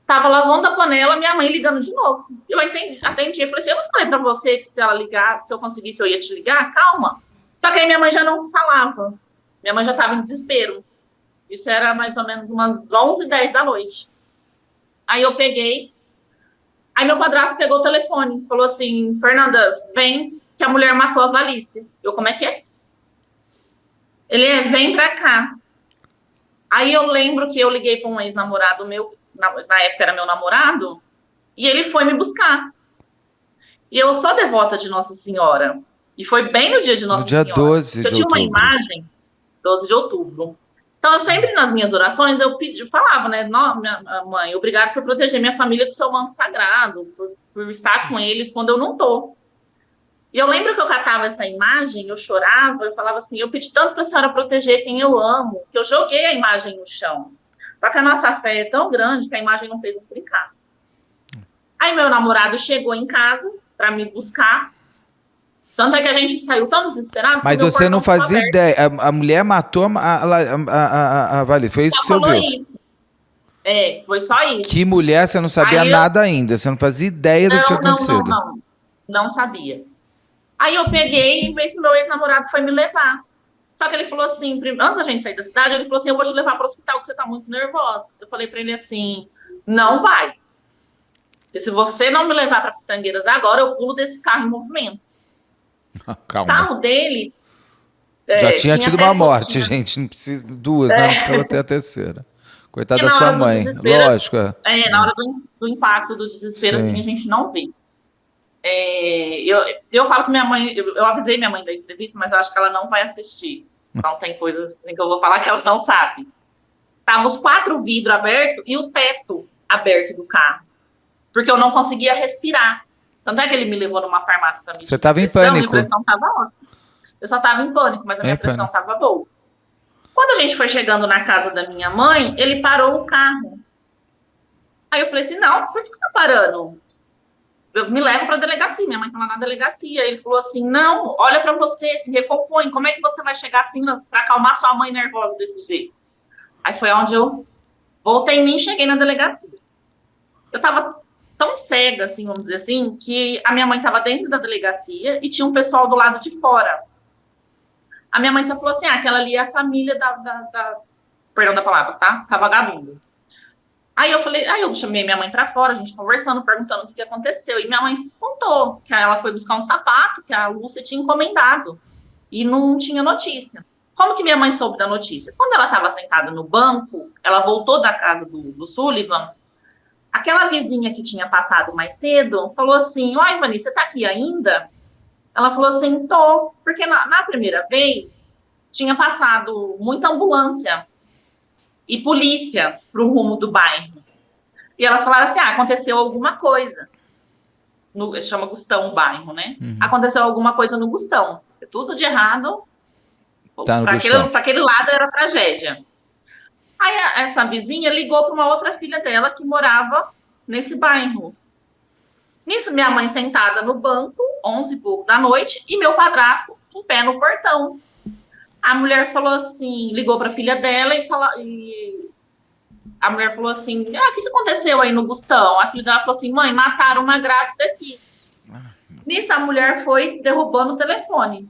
tava lavando a panela, minha mãe ligando de novo. Eu atendi, eu falei assim: eu não falei pra você que se ela ligar, se eu conseguisse, eu ia te ligar? Calma. Só que aí minha mãe já não falava. Minha mãe já tava em desespero. Isso era mais ou menos umas 11h10 da noite. Aí eu peguei, aí meu padrasto pegou o telefone, falou assim: Fernanda, vem que a mulher matou a Valícia. Eu, como é que é? Ele vem pra cá. Aí eu lembro que eu liguei para um ex-namorado meu, na época era meu namorado, e ele foi me buscar. E eu sou devota de Nossa Senhora. E foi bem no dia de No Nossa dia Senhora. 12 Eu de tinha uma outubro. imagem, 12 de outubro. Então, eu sempre nas minhas orações, eu falava, né? Minha mãe, obrigado por proteger minha família com seu manto sagrado, por estar com eles quando eu não tô. E eu lembro que eu catava essa imagem, eu chorava, eu falava assim: eu pedi tanto para a senhora proteger quem eu amo, que eu joguei a imagem no chão. Só que a nossa fé é tão grande que a imagem não fez um brincar. Aí meu namorado chegou em casa para me buscar. Tanto é que a gente saiu tão desesperado que o Mas meu você não portão ficou fazia aberto. ideia. A mulher matou a Valícia. Foi isso Só que você falou ouviu. isso. É, foi só Que isso. mulher, você não sabia Aí eu, nada ainda. Você não fazia ideia do que tinha não, não, não, acontecido. não. Não sabia. Aí eu peguei e esse meu ex-namorado foi me levar. Só que ele falou assim, antes da gente sair da cidade, ele falou assim: eu vou te levar para o hospital porque você tá muito nervosa. Eu falei para ele assim: não vai. Porque se você não me levar para Pitangueiras agora, eu pulo desse carro em movimento. O Calma. carro dele Já tinha tinha tido uma até morte, gente. Não precisa, duas, né? Não precisava ter a terceira. Coitada porque da na sua hora do mãe. desespero, Lógico. É. na hora do impacto, do desespero, assim, a Sim. gente não vê. Eu falo que minha mãe, eu avisei minha mãe da entrevista, mas eu acho que ela não vai assistir. Então tem coisas assim que eu vou falar que ela não sabe. Tava os 4 vidros abertos e o teto aberto do carro, porque eu não conseguia respirar. Tanto é que ele me levou numa farmácia para Você medir estava em minha pânico. pressão estava ótima. Eu só estava em pânico, mas a Em minha pressão pânico. estava boa. Quando a gente foi chegando na casa da minha mãe, ele parou o carro. Aí eu falei assim: não, por que você está parando? Eu me levo para a delegacia, minha mãe está lá na delegacia. Ele falou assim: não, olha para você, se recompõe. Como é que você vai chegar assim para acalmar sua mãe nervosa desse jeito? Aí foi onde eu voltei em mim e cheguei na delegacia. Eu estava tão cega, assim, vamos dizer assim, que a minha mãe estava dentro da delegacia e tinha um pessoal do lado de fora. A minha mãe só falou assim, aquela ali é a família perdão da palavra, tá? Tá vagabundo. Aí eu chamei minha mãe para fora, a gente conversando, perguntando o que aconteceu. E minha mãe contou que ela foi buscar um sapato que a Lúcia tinha encomendado e não tinha notícia. Como que minha mãe soube da notícia? Quando ela estava sentada no banco, ela voltou da casa do Sullivan, aquela vizinha que tinha passado mais cedo falou assim, oi, Vani, você tá aqui ainda? Ela falou assim, tô, porque na primeira vez tinha passado muita ambulância e polícia pro rumo do bairro. E elas falaram assim, aconteceu alguma coisa. Chama Gustão o bairro, né? Aconteceu alguma coisa no Gustão. Tudo de errado. Tá no Para Gustão. aquele lado era tragédia. Aí essa vizinha ligou para uma outra filha dela que morava nesse bairro. Nisso, minha mãe sentada no banco, 11 e pouco da noite, e meu padrasto em pé no portão. A mulher falou assim, ligou para a filha dela e a mulher falou assim, o que aconteceu aí no Gustão? A filha dela falou assim, mãe, mataram uma grávida aqui. Nisso, a mulher foi derrubando o telefone.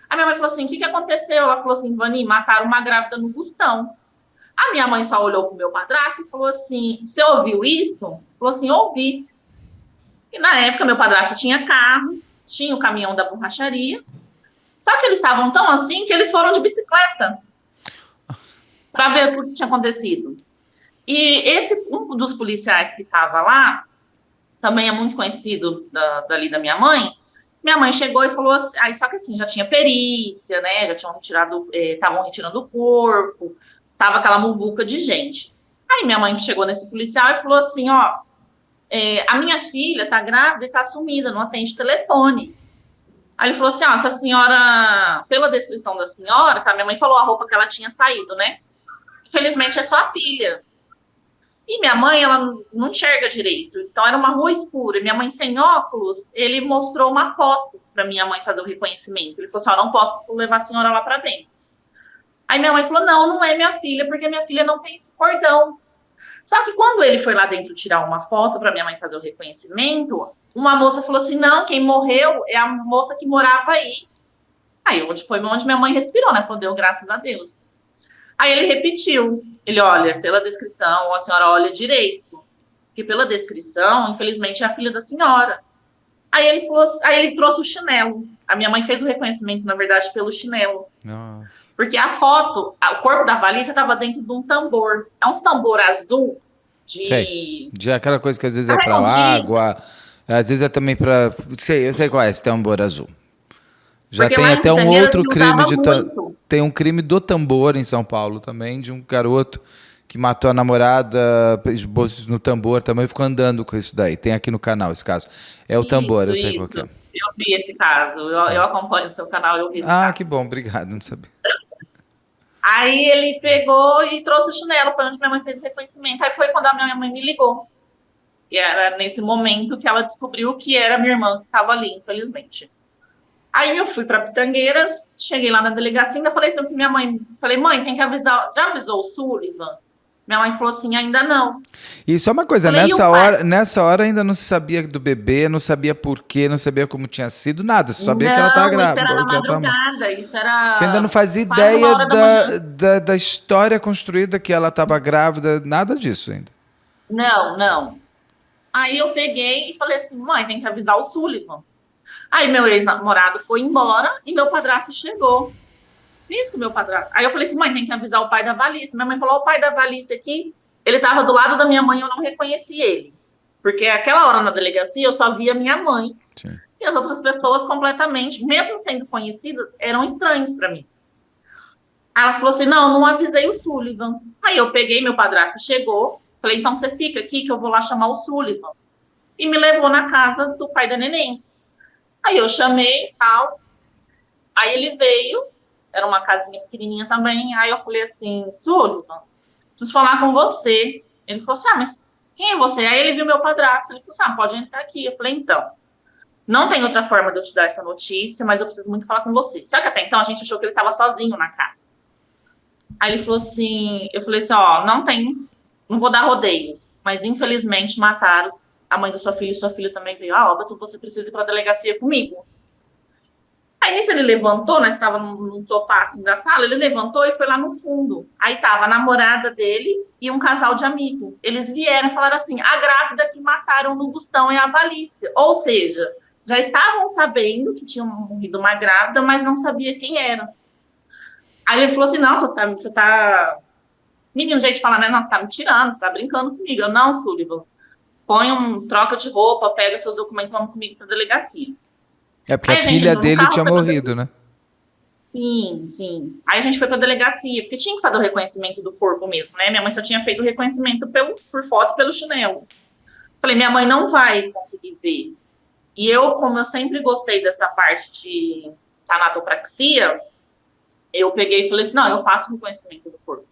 A minha mãe falou assim, o que aconteceu? Ela falou assim, Vani, mataram uma grávida no Gustão. A minha mãe só olhou pro meu padrasto e falou assim, você ouviu isso? Falou assim, ouvi. E na época, meu padrasto tinha carro, tinha o caminhão da borracharia, só que eles estavam tão assim que eles foram de bicicleta para ver o que tinha acontecido. E um dos policiais que estava lá, também é muito conhecido dali da minha mãe. Minha mãe chegou e falou assim, só que assim, já tinha perícia, né? Já tinham retirado, estavam retirando o corpo, tava aquela muvuca de gente. Aí minha mãe chegou nesse policial e falou assim, a minha filha tá grávida e tá sumida, não atende telefone. Aí ele falou assim, essa senhora, pela descrição da senhora, tá? Minha mãe falou a roupa que ela tinha saído, né? Infelizmente é sua filha. E minha mãe, ela não enxerga direito. Então, era uma rua escura. E minha mãe, sem óculos, ele mostrou uma foto para minha mãe fazer o reconhecimento. Ele falou assim, não posso levar a senhora lá para dentro. Aí minha mãe falou, não é minha filha, porque minha filha não tem esse cordão. Só que quando ele foi lá dentro tirar uma foto para minha mãe fazer o reconhecimento, uma moça falou assim, não, quem morreu é a moça que morava aí. Aí foi onde minha mãe respirou, né? Falou, deu graças a Deus. Aí ele repetiu. Ele olha, pela descrição, a senhora olha direito. Porque pela descrição, infelizmente, é a filha da senhora. Aí ele trouxe o chinelo. A minha mãe fez o reconhecimento, na verdade, pelo chinelo. Nossa. Porque a foto, o corpo da Valícia estava dentro de um tambor. É um tambor azul Sei. De aquela coisa que às vezes é para água, às vezes é também para... eu sei qual é esse tambor azul. Já porque tem até um outro crime tem um crime do tambor em São Paulo também, de um garoto que matou a namorada, esboços no tambor, também ficou andando com isso daí. Tem aqui no canal esse caso. É o tambor, eu sei qual que é. Eu vi esse caso, eu acompanho o seu canal, eu vi esse caso. Que bom, obrigado, não sabia. Aí ele pegou e trouxe o chinelo, foi onde minha mãe fez o reconhecimento. Aí foi quando a minha mãe me ligou. E era nesse momento que ela descobriu que era minha irmã que estava ali, infelizmente. Aí eu fui para Pitangueiras, cheguei lá na delegacia, ainda falei assim pra minha mãe, falei, mãe, tem que avisar, já avisou o Sullivan? Minha mãe falou assim, ainda não. E só uma coisa, nessa hora ainda não se sabia do bebê, não sabia por quê, não sabia como tinha sido, nada, só sabia que ela estava grávida. Isso era na madrugada, isso era... Você ainda não fazia ideia da história construída que ela estava grávida, nada disso ainda. Não. Aí eu peguei e falei assim, mãe, tem que avisar o Sullivan. Aí meu ex-namorado foi embora e meu padrasto chegou. Isso que meu padrasto. Aí eu falei assim, mãe, tem que avisar o pai da Valícia. Minha mãe falou, o pai da Valícia aqui, ele estava do lado da minha mãe, eu não reconheci ele. Porque aquela hora na delegacia eu só via minha mãe. Sim. E as outras pessoas completamente, mesmo sendo conhecidas, eram estranhos para mim. Aí ela falou assim, não avisei o Sullivan. Aí eu peguei, meu padrasto chegou, falei, então você fica aqui que eu vou lá chamar o Sullivan. E me levou na casa do pai da neném. Aí eu chamei e tal. Aí ele veio, era uma casinha pequenininha também. Aí eu falei assim, Sullivan, preciso falar com você. Ele falou assim, mas quem é você? Aí ele viu meu padrasto. Ele falou assim, pode entrar aqui. Eu falei, então, não tem outra forma de eu te dar essa notícia, mas eu preciso muito falar com você. Só que até então a gente achou que ele estava sozinho na casa. Aí ele falou assim, eu falei assim, não vou dar rodeios, mas infelizmente mataram a mãe da sua filha e sua filha também veio, ah, óbito, você precisa ir para a delegacia comigo. Aí nisso ele levantou, nós estávamos num sofá assim da sala, ele levantou e foi lá no fundo. Aí tava a namorada dele e um casal de amigos. Eles vieram e falaram assim, a grávida que mataram no Bustão é a Valícia. Ou seja, já estavam sabendo que tinha morrido uma grávida, mas não sabia quem era. Aí ele falou assim, nossa, você tá... Menino, jeito de falar, né? Nossa, tá me tirando, você tá brincando comigo. Eu, não, Sullivan, troca de roupa, pega seus documentos e vamos comigo pra delegacia. É porque Aí a a gente filha entrou no dele carro, tinha foi pra morrido, né? Sim, sim. Aí a gente foi pra delegacia, porque tinha que fazer o reconhecimento do corpo mesmo, né? Minha mãe só tinha feito o reconhecimento por foto pelo chinelo. Falei, minha mãe não vai conseguir ver. E eu, como eu sempre gostei dessa parte de tanatopraxia, eu peguei e falei assim, não, eu faço o reconhecimento do corpo.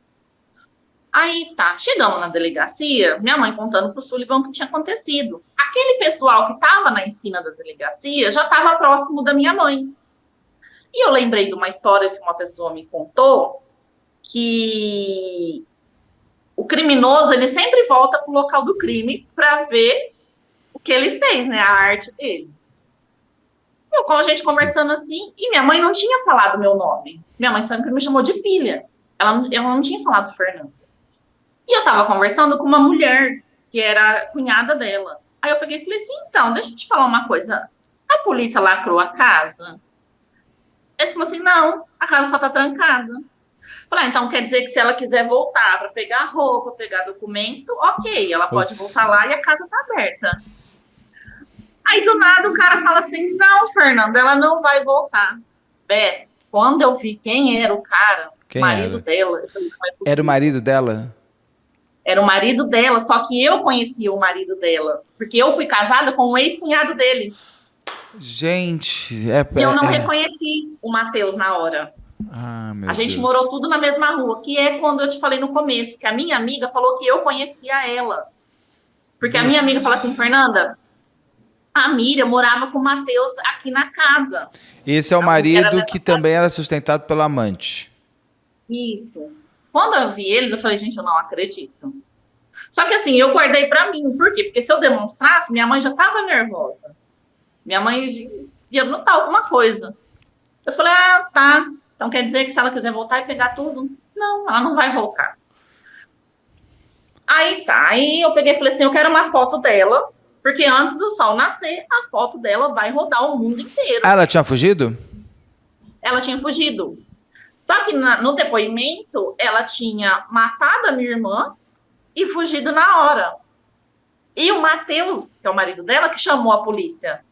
Aí tá, chegamos na delegacia, minha mãe contando pro Sullivan o que tinha acontecido. Aquele pessoal que tava na esquina da delegacia já tava próximo da minha mãe. E eu lembrei de uma história que uma pessoa me contou, que o criminoso, ele sempre volta pro local do crime para ver o que ele fez, né, a arte dele. Eu, com a gente conversando assim, e minha mãe não tinha falado meu nome. Minha mãe sempre me chamou de filha. Eu não tinha falado Fernanda. E eu tava conversando com uma mulher, que era cunhada dela. Aí eu peguei e falei assim, então, deixa eu te falar uma coisa. A polícia lacrou a casa? Ele falou assim, não, a casa só tá trancada. Falei, então quer dizer que se ela quiser voltar para pegar roupa, pegar documento, ok, ela pode voltar lá e a casa tá aberta. Aí do nada o cara fala assim, não, Fernanda, ela não vai voltar. Beto, quando eu vi quem era o cara, marido dela, eu falei, não é possível. Era o marido dela? Era o marido dela, só que eu conhecia o marido dela, porque eu fui casada com o ex-cunhado dele. Gente, e eu não reconheci o Matheus na hora. Ah, meu A gente Deus. morou tudo na mesma rua, que é quando eu te falei no começo, que a minha amiga falou que eu conhecia ela. Porque a minha amiga falou assim, Fernanda, a Miriam morava com o Matheus aqui na casa. Esse é o marido que também era sustentado pelo amante. Isso. Quando eu vi eles, eu falei, gente, eu não acredito. Só que assim, eu guardei pra mim. Por quê? Porque se eu demonstrasse, minha mãe já tava nervosa. Minha mãe ia notar alguma coisa. Eu falei, ah, tá. Então quer dizer que se ela quiser voltar e pegar tudo? Não, ela não vai voltar. Aí tá, aí eu peguei e falei assim, eu quero uma foto dela, porque antes do sol nascer, a foto dela vai rodar o mundo inteiro. Ah, ela tinha fugido? Ela tinha fugido. Só que no depoimento, ela tinha matado a minha irmã e fugido na hora. E o Matheus, que é o marido dela, que chamou a polícia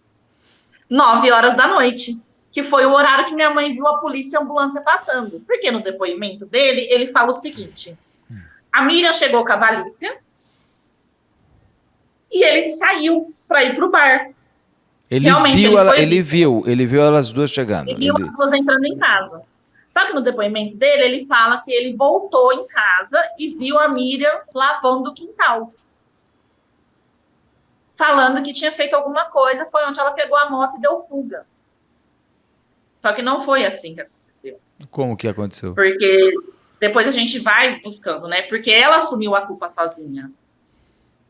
9 horas da noite, que foi o horário que minha mãe viu a polícia e a ambulância passando. Porque no depoimento dele, ele fala o seguinte, a Miriam chegou com a Valícia e ele saiu para ir pro bar. Ele viu elas duas chegando. Ele viu as duas entrando em casa. Só que no depoimento dele, ele fala que ele voltou em casa e viu a Miriam lavando o quintal. Falando que tinha feito alguma coisa, foi onde ela pegou a moto e deu fuga. Só que não foi assim que aconteceu. Como que aconteceu? Porque depois a gente vai buscando, né? Porque ela assumiu a culpa sozinha.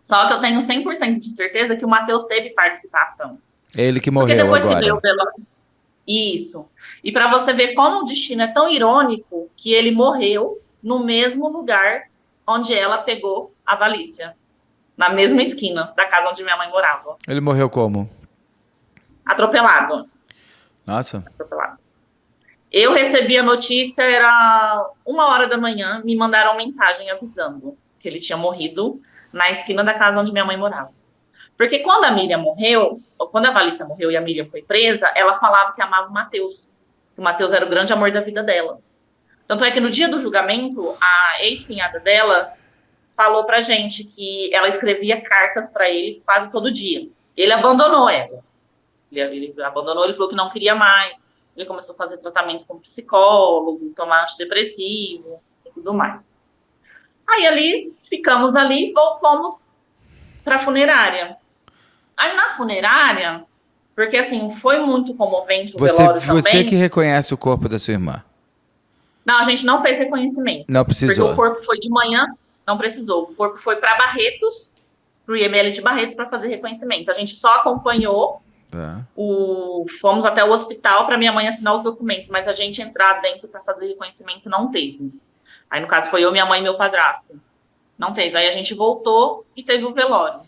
Só que eu tenho 100% de certeza que o Matheus teve participação. Ele que morreu depois agora. Que veio pela... Isso. E para você ver como o destino é tão irônico que ele morreu no mesmo lugar onde ela pegou a Valícia. Na mesma esquina da casa onde minha mãe morava. Ele morreu como? Atropelado. Nossa. Atropelado. Eu recebi a notícia, era 1h da manhã, me mandaram mensagem avisando que ele tinha morrido na esquina da casa onde minha mãe morava. Porque quando a Miriam morreu, ou quando a Valícia morreu e a Miriam foi presa, ela falava que amava o Matheus. Que o Matheus era o grande amor da vida dela. Tanto é que no dia do julgamento, a ex-cunhada dela falou pra gente que ela escrevia cartas pra ele quase todo dia. Ele abandonou ela. Ele abandonou, ele falou que não queria mais. Ele começou a fazer tratamento com psicólogo, tomar antidepressivo e tudo mais. Aí ali, ficamos ali, fomos pra funerária. Aí na funerária, porque assim, foi muito comovente o velório também. Você que reconhece o corpo da sua irmã? Não, a gente não fez reconhecimento. Não precisou. Porque o corpo foi de manhã, não precisou. O corpo foi para Barretos, pro IML de Barretos para fazer reconhecimento. A gente só acompanhou, fomos até o hospital para minha mãe assinar os documentos, mas a gente entrar dentro para fazer reconhecimento não teve. Aí, no caso, foi eu, minha mãe e meu padrasto. Não teve. Aí a gente voltou e teve o velório.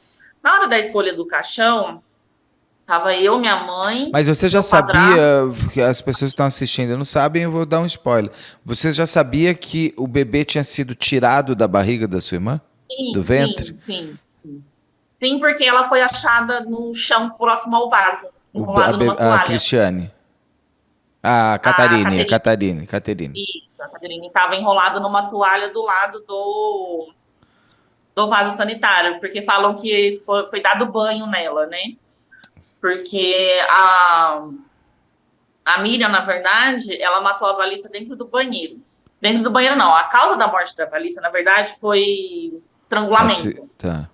Na hora da escolha do caixão, tava eu, minha mãe... Mas você já sabia, que as pessoas que estão assistindo não sabem, eu vou dar um spoiler. Você já sabia que o bebê tinha sido tirado da barriga da sua irmã? Sim, do ventre? Sim. Sim, porque ela foi achada no chão próximo ao vaso, enrolada numa toalha. A Cristiane. A Catarine. Isso, a Catarine estava enrolada numa toalha do lado do vaso sanitário, porque falam que foi dado banho nela, né? Porque a Miriam, na verdade, ela matou a Valícia dentro do banheiro. Dentro do banheiro, não. A causa da morte da Valícia, na verdade, foi estrangulamento. Tá.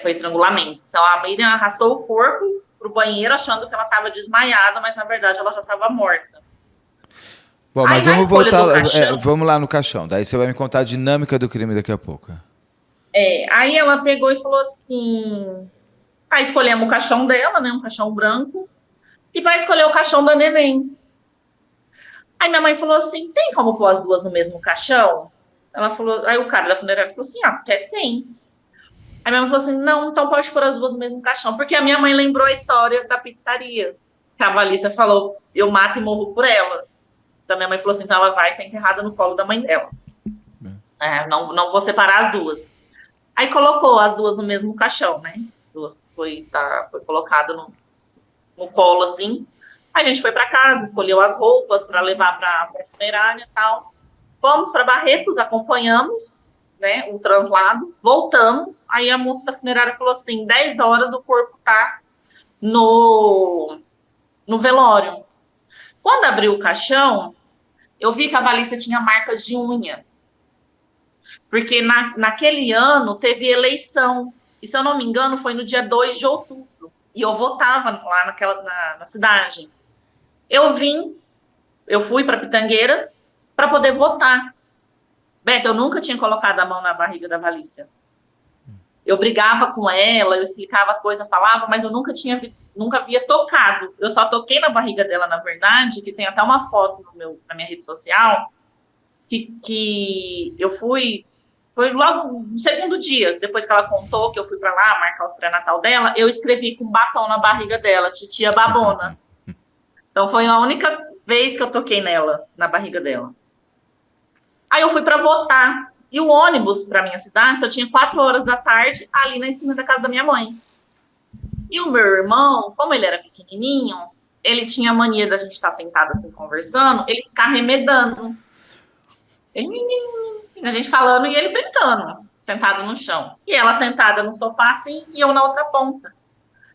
Foi estrangulamento. Então, a Miriam arrastou o corpo pro banheiro, achando que ela estava desmaiada, mas, na verdade, ela já estava morta. Bom, mas vamos voltar... vamos lá no caixão. Daí você vai me contar a dinâmica do crime daqui a pouco. Aí ela pegou e falou assim... Aí escolhemos o caixão dela, né? Um caixão branco. E vai escolher o caixão da neném. Aí minha mãe falou assim, tem como pôr as duas no mesmo caixão? Ela falou, aí o cara da funerária falou assim, até tem. Aí minha mãe falou assim, não, então pode pôr as duas no mesmo caixão. Porque a minha mãe lembrou a história da pizzaria. Que a Valícia falou, eu mato e morro por ela. Então minha mãe falou assim, então ela vai ser enterrada no colo da mãe dela. Não vou separar as duas. Aí colocou as duas no mesmo caixão, né? Foi colocado no colo, assim. A gente foi para casa, escolheu as roupas para levar para a funerária e tal. Fomos para Barretos, acompanhamos, né, o translado, voltamos. Aí a moça da funerária falou assim, 10 horas o corpo tá no velório. Quando abriu o caixão, eu vi que a Valícia tinha marcas de unha. Porque naquele ano teve eleição. E, se eu não me engano, foi no dia 2 de outubro. E eu votava lá na cidade. Eu fui para Pitangueiras para poder votar. Beto, eu nunca tinha colocado a mão na barriga da Valícia. Eu brigava com ela, eu explicava as coisas, falava, mas eu nunca havia tocado. Eu só toquei na barriga dela, na verdade, que tem até uma foto na minha rede social, que eu fui... Foi logo no segundo dia, depois que ela contou que eu fui para lá marcar os pré-natal dela, eu escrevi com batom na barriga dela, titia babona. Então foi a única vez que eu toquei nela, na barriga dela. Aí eu fui para votar. E o ônibus para minha cidade só tinha 4 horas da tarde, ali na esquina da casa da minha mãe. E o meu irmão, como ele era pequenininho, ele tinha a mania da gente estar sentado assim conversando, ele ficar remedando. A gente falando e ele brincando, sentado no chão. E ela sentada no sofá assim e eu na outra ponta.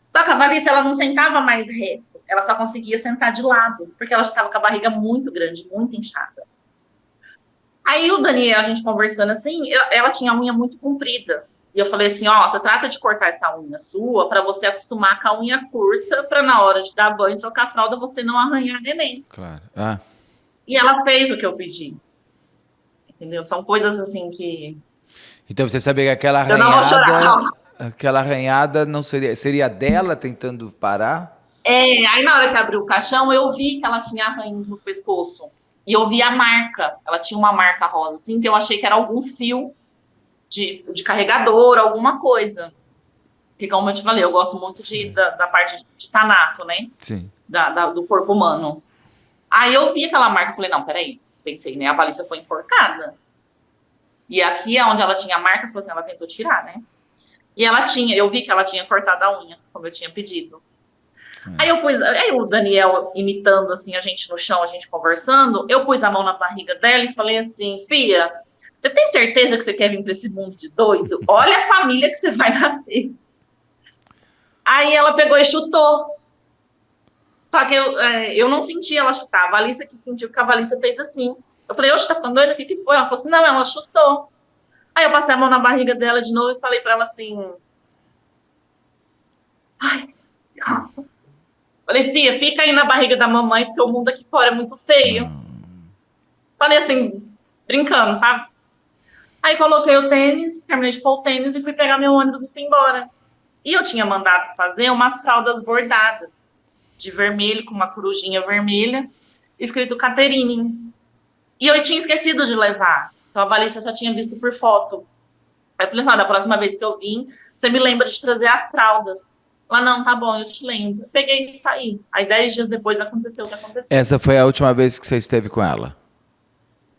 Só que a Valícia, ela não sentava mais reto, ela só conseguia sentar de lado, porque ela já estava com a barriga muito grande, muito inchada. Aí o Daniel, a gente conversando assim, ela tinha a unha muito comprida. E eu falei assim, ó, você trata de cortar essa unha sua para você acostumar com a unha curta, para na hora de dar banho e trocar a fralda você não arranhar a neném. Claro. E ela fez o que eu pedi. Entendeu? São coisas assim que... Então você sabia que aquela arranhada não seria dela tentando parar? Aí na hora que abriu o caixão, eu vi que ela tinha arranhos no pescoço. E eu vi a marca. Ela tinha uma marca rosa, assim, que eu achei que era algum fio de carregador, alguma coisa. Porque, como eu te falei, eu gosto muito da parte de tanato, né? Sim. Do corpo humano. Aí eu vi aquela marca e falei, não, peraí. Pensei, né? A Valícia foi enforcada. E aqui é onde ela tinha a marca, assim, ela tentou tirar, né? E eu vi que ela tinha cortado a unha, como eu tinha pedido. Aí o Daniel imitando, assim, a gente no chão, a gente conversando, eu pus a mão na barriga dela e falei assim, filha, você tem certeza que você quer vir para esse mundo de doido? Olha a família que você vai nascer. Aí ela pegou e chutou. Só que eu não senti ela chutar. A Valícia que sentiu que a Valícia fez assim. Eu falei, oxe, tá ficando doida? O que foi? Ela falou assim, não, ela chutou. Aí eu passei a mão na barriga dela de novo e falei pra ela assim... Ai... Falei, filha, fica aí na barriga da mamãe, porque o mundo aqui fora é muito feio. Falei assim, brincando, sabe? Aí coloquei o tênis, terminei de pôr o tênis e fui pegar meu ônibus e fui embora. E eu tinha mandado fazer umas fraldas bordadas, de vermelho, com uma corujinha vermelha, escrito Caterine. E eu tinha esquecido de levar. Então a Valícia só tinha visto por foto. Aí eu falei assim, da próxima vez que eu vim, você me lembra de trazer as fraldas. Ela, não, tá bom, eu te lembro. Peguei e saí. Aí 10 dias depois aconteceu o que aconteceu. Essa foi a última vez que você esteve com ela?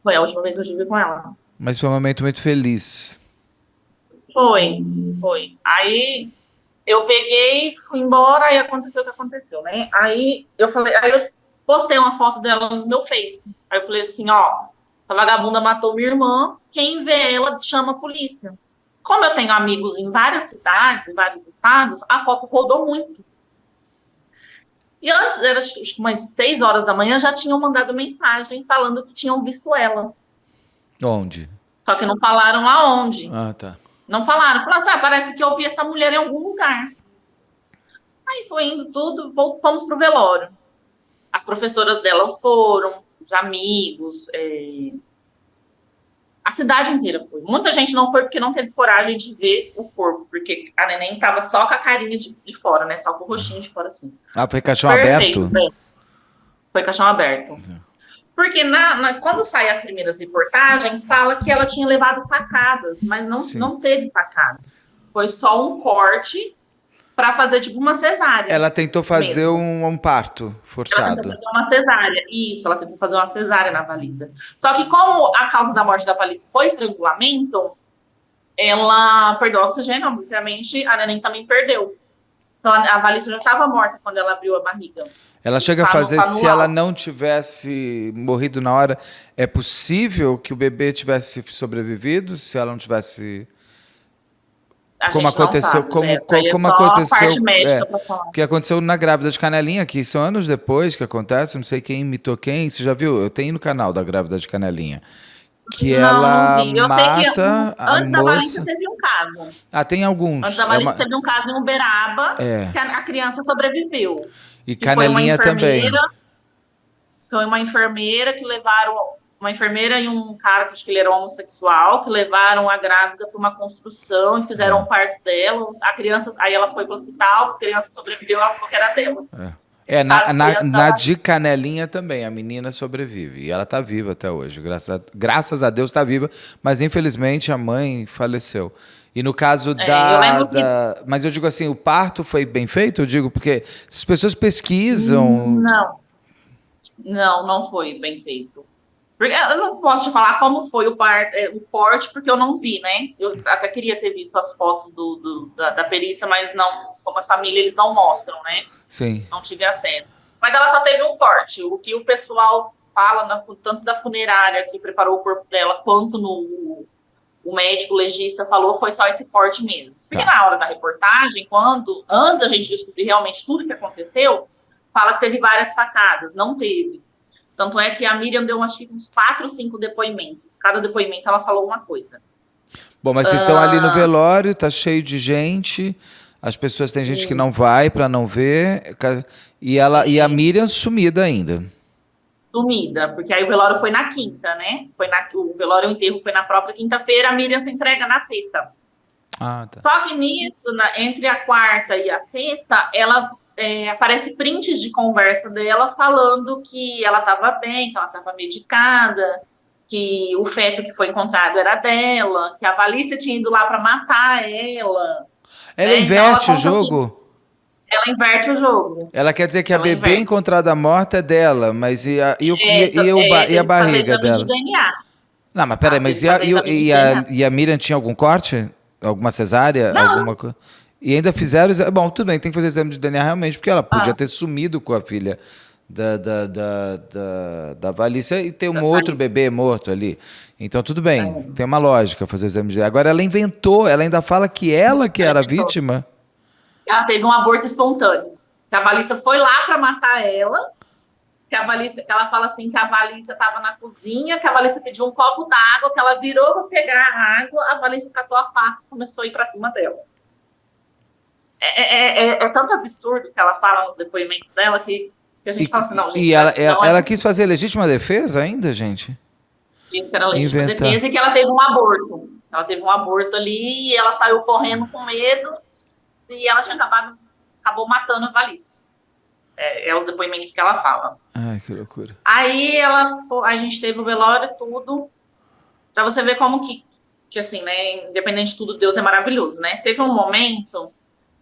Foi a última vez que eu estive com ela. Mas foi um momento muito feliz. Foi. Aí eu peguei, fui embora, aí aconteceu o que aconteceu, né? Aí eu postei uma foto dela no meu Face. Aí eu falei assim, ó, essa vagabunda matou minha irmã, quem vê ela chama a polícia. Como eu tenho amigos em várias cidades, em vários estados, a foto rodou muito. E antes, era acho que umas 6 horas da manhã, já tinham mandado mensagem falando que tinham visto ela. Onde? Só que não falaram aonde. Ah, tá. Não falaram. Falaram assim, parece que eu vi essa mulher em algum lugar. Aí foi indo tudo, fomos pro velório. As professoras dela foram, os amigos, a cidade inteira foi. Muita gente não foi porque não teve coragem de ver o corpo, porque a neném tava só com a carinha de fora, né? Só com o rostinho de fora, assim. Ah, foi caixão Perfeito, aberto? né? Foi caixão aberto. Porque quando saem as primeiras reportagens, fala que ela tinha levado facadas, mas não teve facada. Foi só um corte para fazer tipo uma cesárea. Ela tentou fazer um parto forçado. Ela tentou fazer uma cesárea. Isso, ela tentou fazer uma cesárea na Valícia. Só que como a causa da morte da Valícia foi estrangulamento, ela perdeu o oxigênio, obviamente, a neném também perdeu. Então a Valícia já estava morta quando ela abriu a barriga. Ela chega a fazer, se ela não tivesse morrido na hora, é possível que o bebê tivesse sobrevivido, se ela não tivesse... Como aconteceu, como aconteceu, que aconteceu na grávida de Canelinha, que são anos depois que acontece, não sei quem imitou quem, você já viu? Eu tenho no canal da grávida de Canelinha. Que ela mata a antes da Valícia teve um caso. Ah, tem alguns. Antes da Valícia teve um caso em Uberaba, que a criança sobreviveu. E Canelinha também. Foi uma enfermeira que levaram... Uma enfermeira e um cara, que acho que ele era homossexual, que levaram a grávida para uma construção e fizeram um parto dela. A criança... Aí ela foi para o hospital, a criança sobreviveu, ela falou que era dela. Na de Canelinha também, a menina sobrevive. E ela está viva até hoje. Graças a Deus está viva, mas infelizmente a mãe faleceu. E no caso Mas eu digo assim, o parto foi bem feito? Eu digo, porque as pessoas pesquisam... Não foi bem feito. Porque eu não posso te falar como foi o corte, porque eu não vi, né? Eu até queria ter visto as fotos da perícia, mas não, como a família, eles não mostram, né? Sim. Não tive acesso. Mas ela só teve um corte. O que o pessoal fala, tanto da funerária que preparou o corpo dela, quanto o médico legista falou, foi só esse corte mesmo. Porque na hora da reportagem, antes da gente descobrir realmente tudo que aconteceu, fala que teve várias facadas. Não teve. Tanto é que a Miriam deu uns 4 ou 5 depoimentos. Cada depoimento ela falou uma coisa. Bom, mas vocês estão ali no velório, tá cheio de gente, as pessoas, tem gente que não vai para não ver, e a Miriam sumida ainda. Sumida, porque aí o velório foi na quinta, né? O velório, o enterro foi na própria quinta-feira, a Miriam se entrega na sexta. Ah, tá. Só que nisso, entre a quarta e a sexta, ela... aparece prints de conversa dela falando que ela estava bem, que ela estava medicada, que o feto que foi encontrado era dela, que a Valícia tinha ido lá para matar ela. Ela inverte o jogo? Assim, ela inverte o jogo. Ela quer dizer que a bebê encontrada morta é dela, mas e a barriga dela? De DNA. Não, mas peraí, mas e a Miriam tinha algum corte? Alguma cesárea? Não. Alguma coisa? E ainda fizeram... Bom, tudo bem, tem que fazer exame de DNA realmente, porque ela podia ter sumido com a filha da Valícia e ter outro bebê morto ali. Então, tudo bem, tem uma lógica fazer exame de DNA. Agora, ela inventou, ela ainda fala que ela que era a vítima. Ela teve um aborto espontâneo. Que a Valícia foi lá para matar ela, que ela fala assim, que a Valícia estava na cozinha, que a Valícia pediu um copo d'água, que ela virou para pegar a água, a Valícia catou a faca e começou a ir para cima dela. É tanto absurdo que ela fala nos depoimentos dela que a gente fala assim, não, gente... E ela quis fazer legítima defesa ainda, gente? Disse que era legítima Inventar. defesa e que ela teve um aborto. Ela teve um aborto ali e ela saiu correndo com medo e ela tinha acabou matando a Valícia. É os depoimentos que ela fala. Ai, que loucura. Aí a gente teve o velório e tudo, pra você ver como que assim, né, independente de tudo, Deus é maravilhoso, né? Teve um momento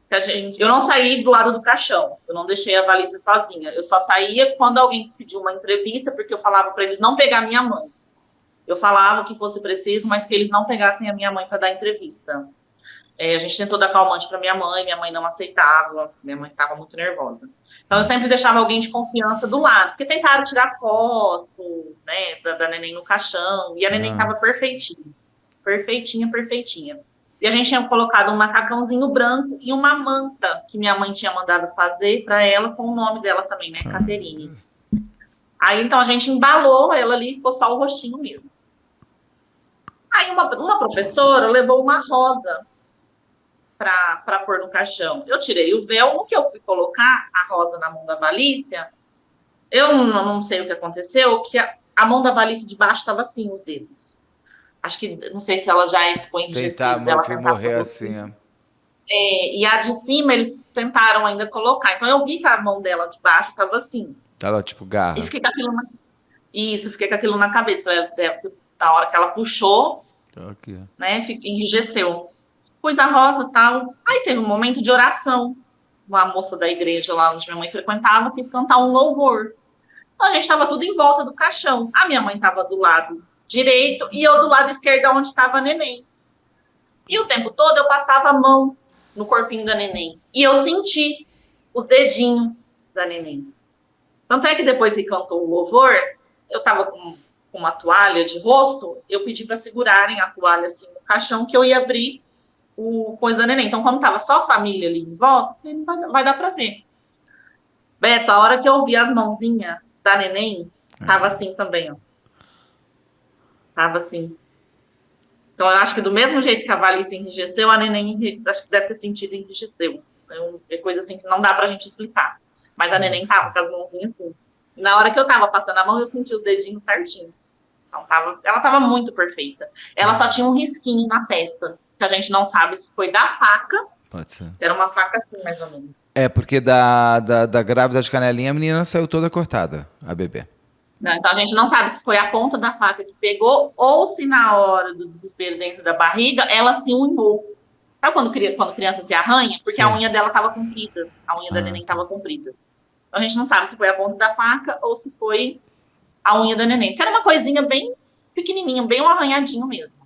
que eu não saí do lado do caixão, eu não deixei a Valícia sozinha, eu só saía quando alguém pediu uma entrevista, porque eu falava para eles não pegar minha mãe. Eu falava que fosse preciso, mas que eles não pegassem a minha mãe para dar entrevista. A gente tentou dar calmante para minha mãe não aceitava, minha mãe estava muito nervosa. Então eu sempre deixava alguém de confiança do lado, porque tentaram tirar foto, né, da neném no caixão, e a neném estava perfeitinha, perfeitinha, perfeitinha. E a gente tinha colocado um macacãozinho branco e uma manta que minha mãe tinha mandado fazer para ela, com o nome dela também, né, Caterine. Aí então a gente embalou ela ali, ficou só o rostinho mesmo. Aí uma professora levou uma rosa para pôr no caixão. Eu tirei o véu, no que eu fui colocar a rosa na mão da Valícia, eu não sei o que aconteceu, que a mão da Valícia de baixo estava assim, os dedos. Acho que, não sei se ela já ficou enrijecida. Tentar, foi morrer assim, e a de cima, eles tentaram ainda colocar. Então, eu vi que a mão dela de baixo estava assim. Tava tipo E garra. fiquei com aquilo fiquei com aquilo na cabeça. Na hora que ela puxou, Aqui. né, enrijeceu. Pus a rosa e tal. Aí teve um momento de oração. Uma moça da igreja lá onde minha mãe frequentava quis cantar um louvor. Então, a gente estava tudo em volta do caixão. A minha mãe estava do lado direito e eu do lado esquerdo, onde estava a neném. E o tempo todo eu passava a mão no corpinho da neném. E eu senti os dedinhos da neném. Tanto é que depois que cantou o louvor, eu estava com uma toalha de rosto, eu pedi para segurarem a toalha assim no caixão, que eu ia abrir o coisa da neném. Então, como tava só a família ali em volta, vai dar para ver. Beto, a hora que eu vi as mãozinhas da neném, tava assim também, ó. Tava assim. Então, eu acho que do mesmo jeito que a Valícia enrijeceu, a neném acho que deve ter sentido enrijeceu. É coisa assim que não dá pra gente explicar. Mas a neném tava com as mãozinhas assim. Na hora que eu tava passando a mão, eu senti os dedinhos certinho. Então, ela tava muito perfeita. Ela só tinha um risquinho na testa, que a gente não sabe se foi da faca. Pode ser. Era uma faca assim, mais ou menos. Porque da grávida de Canelinha, a menina saiu toda cortada, a bebê. Não, então a gente não sabe se foi a ponta da faca que pegou ou se na hora do desespero dentro da barriga ela se unhou. Sabe quando criança se arranha? Porque Sim. a unha dela estava comprida. A unha da neném estava comprida. Então a gente não sabe se foi a ponta da faca ou se foi a unha da neném. Porque era uma coisinha bem pequenininha, bem um arranhadinho mesmo.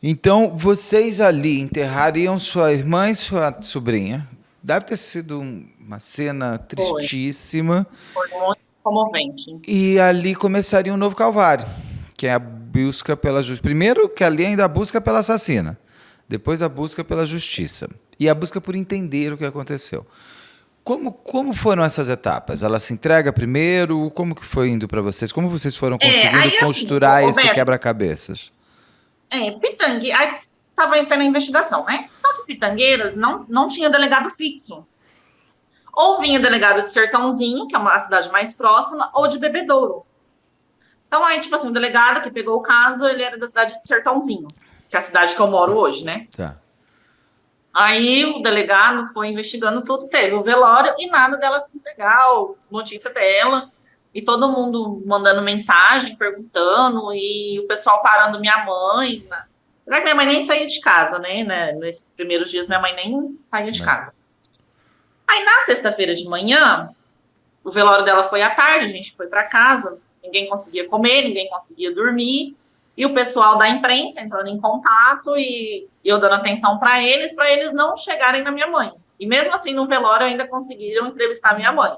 Então, vocês ali enterrariam sua irmã e sua sobrinha. Deve ter sido uma cena tristíssima. Foi muito comovente. E ali começaria um novo calvário, que é a busca pela justiça. Primeiro, que ali ainda a busca pela assassina. Depois, a busca pela justiça. E a busca por entender o que aconteceu. Como foram essas etapas? Ela se entrega primeiro? Como que foi indo para vocês? Como vocês foram conseguindo costurar esse quebra-cabeças? Pitangueiras, aí estava entrando a investigação, né? Só que Pitangueiras não tinha delegado fixo. Ou vinha delegado de Sertãozinho, que é a cidade mais próxima, ou de Bebedouro. Então, aí, tipo assim, o delegado que pegou o caso, ele era da cidade de Sertãozinho, que é a cidade que eu moro hoje, né? Tá. Aí o delegado foi investigando tudo, teve o velório e nada dela se entregar, ou notícia dela, e todo mundo mandando mensagem, perguntando, e o pessoal parando minha mãe. Será que minha mãe nem saía de casa, né? Nesses primeiros dias, minha mãe nem saía de casa. Aí, na sexta-feira de manhã, o velório dela foi à tarde, a gente foi para casa, ninguém conseguia comer, ninguém conseguia dormir, e o pessoal da imprensa entrando em contato e eu dando atenção para eles não chegarem na minha mãe. E mesmo assim, no velório, ainda conseguiram entrevistar minha mãe.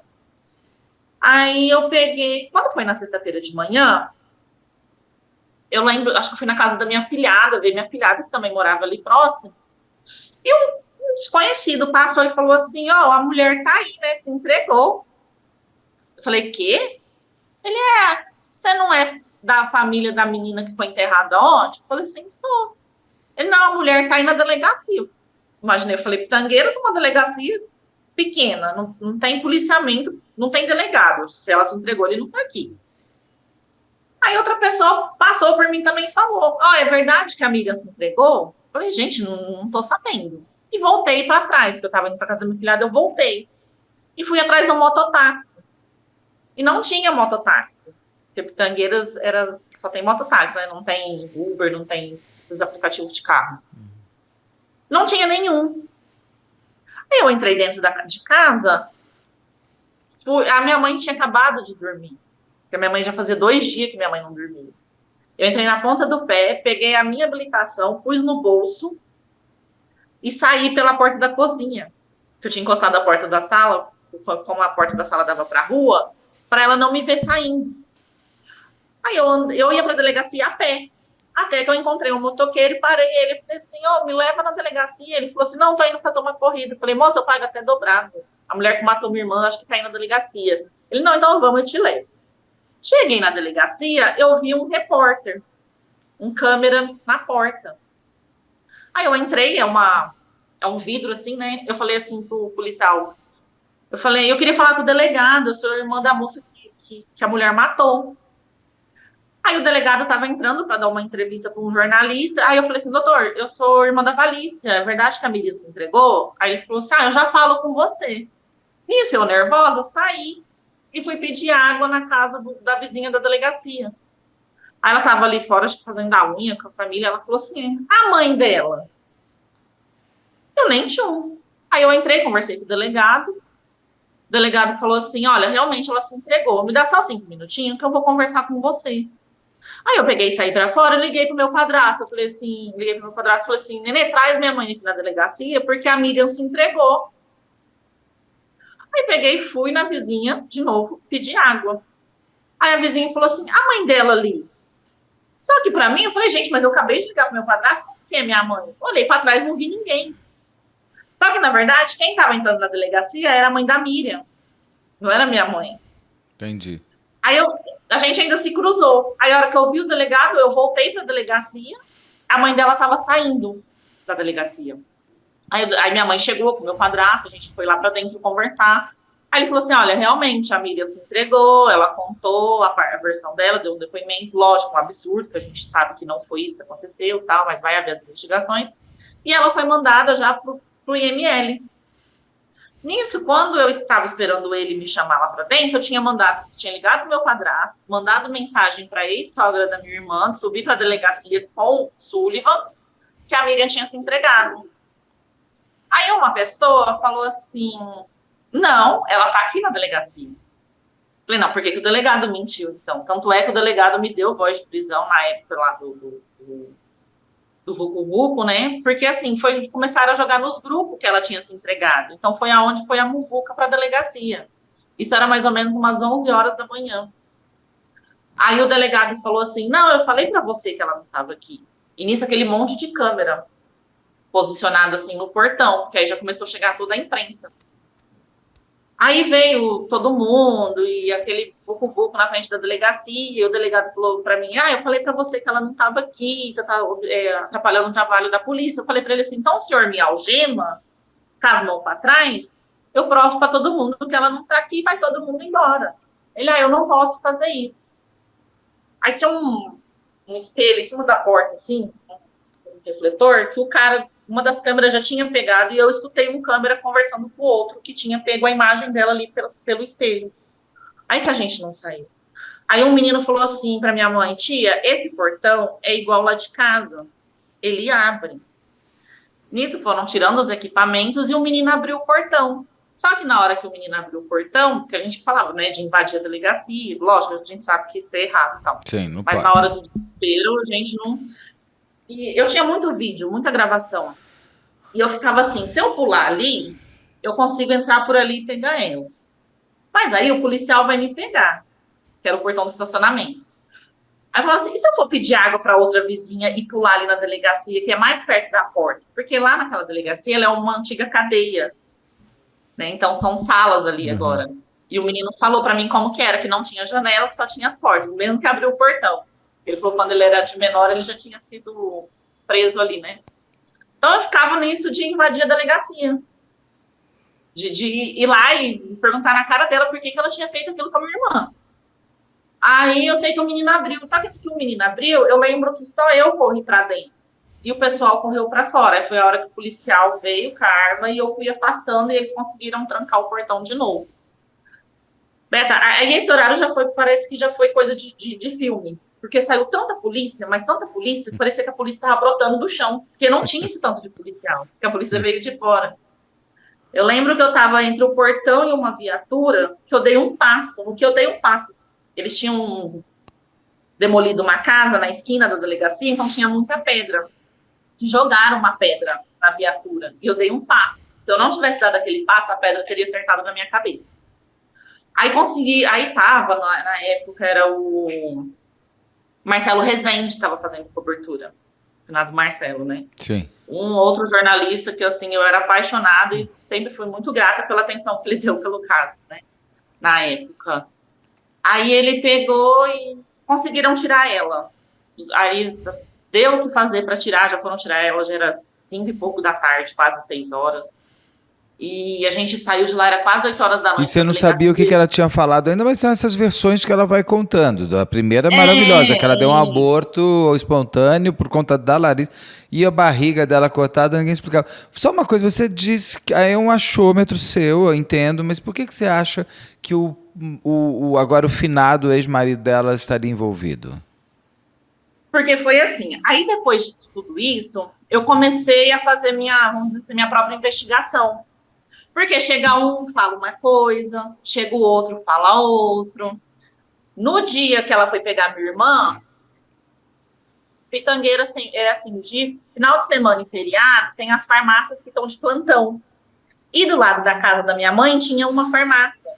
Aí eu peguei, quando foi na sexta-feira de manhã, eu lembro, acho que fui na casa da minha filhada, ver minha filhada, que também morava ali próximo, e um desconhecido passou e falou assim, a mulher tá aí, né, se entregou. Eu falei, quê? Ele você não é da família da menina que foi enterrada ontem? Eu falei assim, sou. Ele, não, a mulher tá aí na delegacia. Imaginei, eu falei, Pitangueiras, uma delegacia pequena, não tem policiamento, não tem delegado. Se ela se entregou, ele não tá aqui. Aí outra pessoa passou por mim também e falou: Ó, é verdade que a Miriam se entregou? Eu falei, gente, não tô sabendo. E voltei para trás, que eu tava indo pra casa da minha filhada, eu voltei. E fui atrás do mototáxi. E não tinha mototáxi. Porque Pitangueiras só tem mototáxi, né? Não tem Uber, não tem esses aplicativos de carro. Não tinha nenhum. Aí eu entrei dentro de casa, a minha mãe tinha acabado de dormir. Porque a minha mãe já fazia 2 dias que minha mãe não dormia. Eu entrei na ponta do pé, peguei a minha habilitação, pus no bolso e saí pela porta da cozinha. Que eu tinha encostado a porta da sala, como a porta da sala dava para a rua, para ela não me ver saindo. Aí eu ia para a delegacia a pé. Até que eu encontrei um motoqueiro e parei ele. Falei assim, ó, me leva na delegacia. Ele falou assim, não, tô indo fazer uma corrida. Eu falei, moça, eu pago até dobrado. A mulher que matou minha irmã, acho que tá indo na delegacia. Ele, não, então vamos, eu te levo. Cheguei na delegacia, eu vi um repórter, um câmera na porta. Aí eu entrei, é um vidro assim, né? Eu falei assim pro policial, eu falei, eu queria falar com o delegado, eu sou irmã da moça que a mulher matou. Aí o delegado estava entrando para dar uma entrevista para um jornalista. Aí eu falei assim, doutor, eu sou irmã da Valícia, é verdade que a Miriam se entregou? Aí ele falou assim, eu já falo com você. Nisso, eu nervosa, saí e fui pedir água na casa da vizinha da delegacia. Aí ela estava ali fora, acho que fazendo a unha com a família, ela falou assim, a mãe dela? Eu nem tinha um. Aí eu entrei, conversei com o delegado. O delegado falou assim, olha, realmente ela se entregou. Me dá só 5 minutinhos que eu vou conversar com você. Aí eu peguei e saí pra fora e liguei pro meu padrasto. Eu falei assim, liguei pro meu padrasto e falei assim, Nenê, traz minha mãe aqui na delegacia, porque a Miriam se entregou. Aí peguei e fui na vizinha, de novo, pedir água. Aí a vizinha falou assim, a mãe dela ali. Só que pra mim, eu falei, gente, mas eu acabei de ligar pro meu padrasto, como que é minha mãe? Olhei pra trás, não vi ninguém. Só que, na verdade, quem tava entrando na delegacia era a mãe da Miriam, não era minha mãe. Entendi. Aí a gente ainda se cruzou. Aí a hora que eu vi o delegado, eu voltei pra delegacia, a mãe dela tava saindo da delegacia. Aí minha mãe chegou com meu padrasto, a gente foi lá pra dentro conversar. Aí ele falou assim, olha, realmente a Miriam se entregou, ela contou a versão dela, deu um depoimento, lógico, um absurdo, que a gente sabe que não foi isso que aconteceu, tal, mas vai haver as investigações. E ela foi mandada já pro IML. Nisso, quando eu estava esperando ele me chamar lá para dentro, eu tinha ligado pro meu padrasto, mandado mensagem para a ex-sogra da minha irmã, subir para a delegacia com Sullivan, que a Miriam tinha se entregado. Aí uma pessoa falou assim, não, ela tá aqui na delegacia. Falei, não, por que o delegado mentiu, então? Tanto é que o delegado me deu voz de prisão na época lá do Vucu Vucu, né? Porque assim, começaram a jogar nos grupos que ela tinha se entregado. Então foi aonde foi a muvuca para a delegacia. Isso era mais ou menos umas 11 horas da manhã. Aí o delegado falou assim: "Não, eu falei para você que ela não estava aqui". E nisso aquele monte de câmera posicionada assim no portão, que aí já começou a chegar toda a imprensa. Aí veio todo mundo e aquele vucu-vucu na frente da delegacia, e o delegado falou para mim, eu falei para você que ela não estava aqui, que tá atrapalhando o trabalho da polícia. Eu falei para ele assim, então o senhor me algema, com as mãos para trás, eu provo para todo mundo que ela não está aqui e vai todo mundo embora. Ele, eu não posso fazer isso. Aí tinha um espelho em cima da porta, assim, um refletor, que o cara, uma das câmeras já tinha pegado, e eu escutei um câmera conversando com o outro, que tinha pego a imagem dela ali pelo espelho. Aí que a gente não saiu. Aí um menino falou assim para minha mãe, tia, esse portão é igual lá de casa, ele abre. Nisso foram tirando os equipamentos e o menino abriu o portão. Só que na hora que o menino abriu o portão, que a gente falava, né, de invadir a delegacia, lógico, a gente sabe que isso é errado e tal. Sim, não mas pode. Na hora do desespero, a gente não... E eu tinha muito vídeo, muita gravação. E eu ficava assim, se eu pular ali, eu consigo entrar por ali e pegar ela. Mas aí o policial vai me pegar, que era o portão do estacionamento. Aí eu falava assim, e se eu for pedir água para outra vizinha e pular ali na delegacia, que é mais perto da porta? Porque lá naquela delegacia, ela é uma antiga cadeia, né? Então são salas ali agora. E o menino falou para mim como que era, que não tinha janela, que só tinha as portas, mesmo que abriu o portão. Ele falou que quando ele era de menor, ele já tinha sido preso ali, né? Então eu ficava nisso de invadir a delegacia. De ir lá e perguntar na cara dela por que ela tinha feito aquilo com a minha irmã. Aí eu sei que o menino abriu. Sabe o que o menino abriu? Eu lembro que só eu corri para dentro. E o pessoal correu para fora. Aí foi a hora que o policial veio com a arma e eu fui afastando e eles conseguiram trancar o portão de novo. Beta, aí esse horário já foi, parece que já foi coisa de filme. Porque saiu tanta polícia, mas tanta polícia, que parecia que a polícia estava brotando do chão. Porque não tinha esse tanto de policial. Porque a polícia veio de fora. Eu lembro que eu estava entre o portão e uma viatura, que eu dei um passo. No que eu dei um passo, eles tinham demolido uma casa na esquina da delegacia, então tinha muita pedra. Jogaram uma pedra na viatura e eu dei um passo. Se eu não tivesse dado aquele passo, a pedra teria acertado na minha cabeça. Aí consegui, aí tava, na época era o Marcelo Rezende estava fazendo cobertura. Finado Marcelo, né? Sim. Um outro jornalista que, assim, eu era apaixonada e sempre fui muito grata pela atenção que ele deu pelo caso, né? Na época. Aí ele pegou e conseguiram tirar ela. Aí deu o que fazer para tirar, já foram tirar ela, já era 5 e pouco da tarde, quase 6 horas. E a gente saiu de lá, era quase 8 horas da noite. E você não sabia o que ela tinha falado ainda, mas são essas versões que ela vai contando. A primeira é maravilhosa, que ela deu um aborto espontâneo por conta da Larissa e a barriga dela cortada, ninguém explicava. Só uma coisa, você disse que é um achômetro seu, eu entendo, mas por que você acha que agora o finado ex-marido dela estaria envolvido? Porque foi assim, aí depois de tudo isso, eu comecei a fazer vamos dizer assim, minha própria investigação. Porque chega um, fala uma coisa, chega o outro, fala outro. No dia que ela foi pegar minha irmã, Pitangueiras é assim, de final de semana e feriado, tem as farmácias que estão de plantão. E do lado da casa da minha mãe tinha uma farmácia.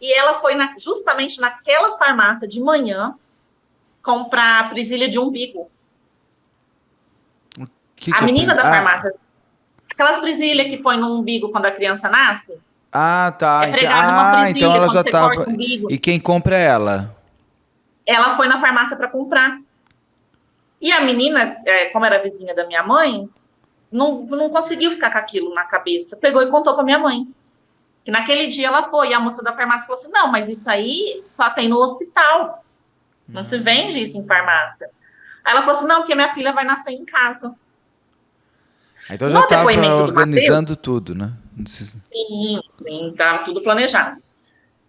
E ela foi justamente naquela farmácia de manhã comprar presilha de umbigo. A menina da farmácia, aquelas presilhas que põe no umbigo quando a criança nasce. Ah, tá. É pregada uma presilha, então ela já estava. E quem compra é ela? Ela foi na farmácia para comprar. E a menina, como era vizinha da minha mãe, não conseguiu ficar com aquilo na cabeça. Pegou e contou para minha mãe. Que naquele dia ela foi. E a moça da farmácia falou assim: não, mas isso aí só tem no hospital. Não se vende isso em farmácia. Aí ela falou assim: não, porque minha filha vai nascer em casa. Então já estava organizando tudo, né? Sim, estava tudo planejado.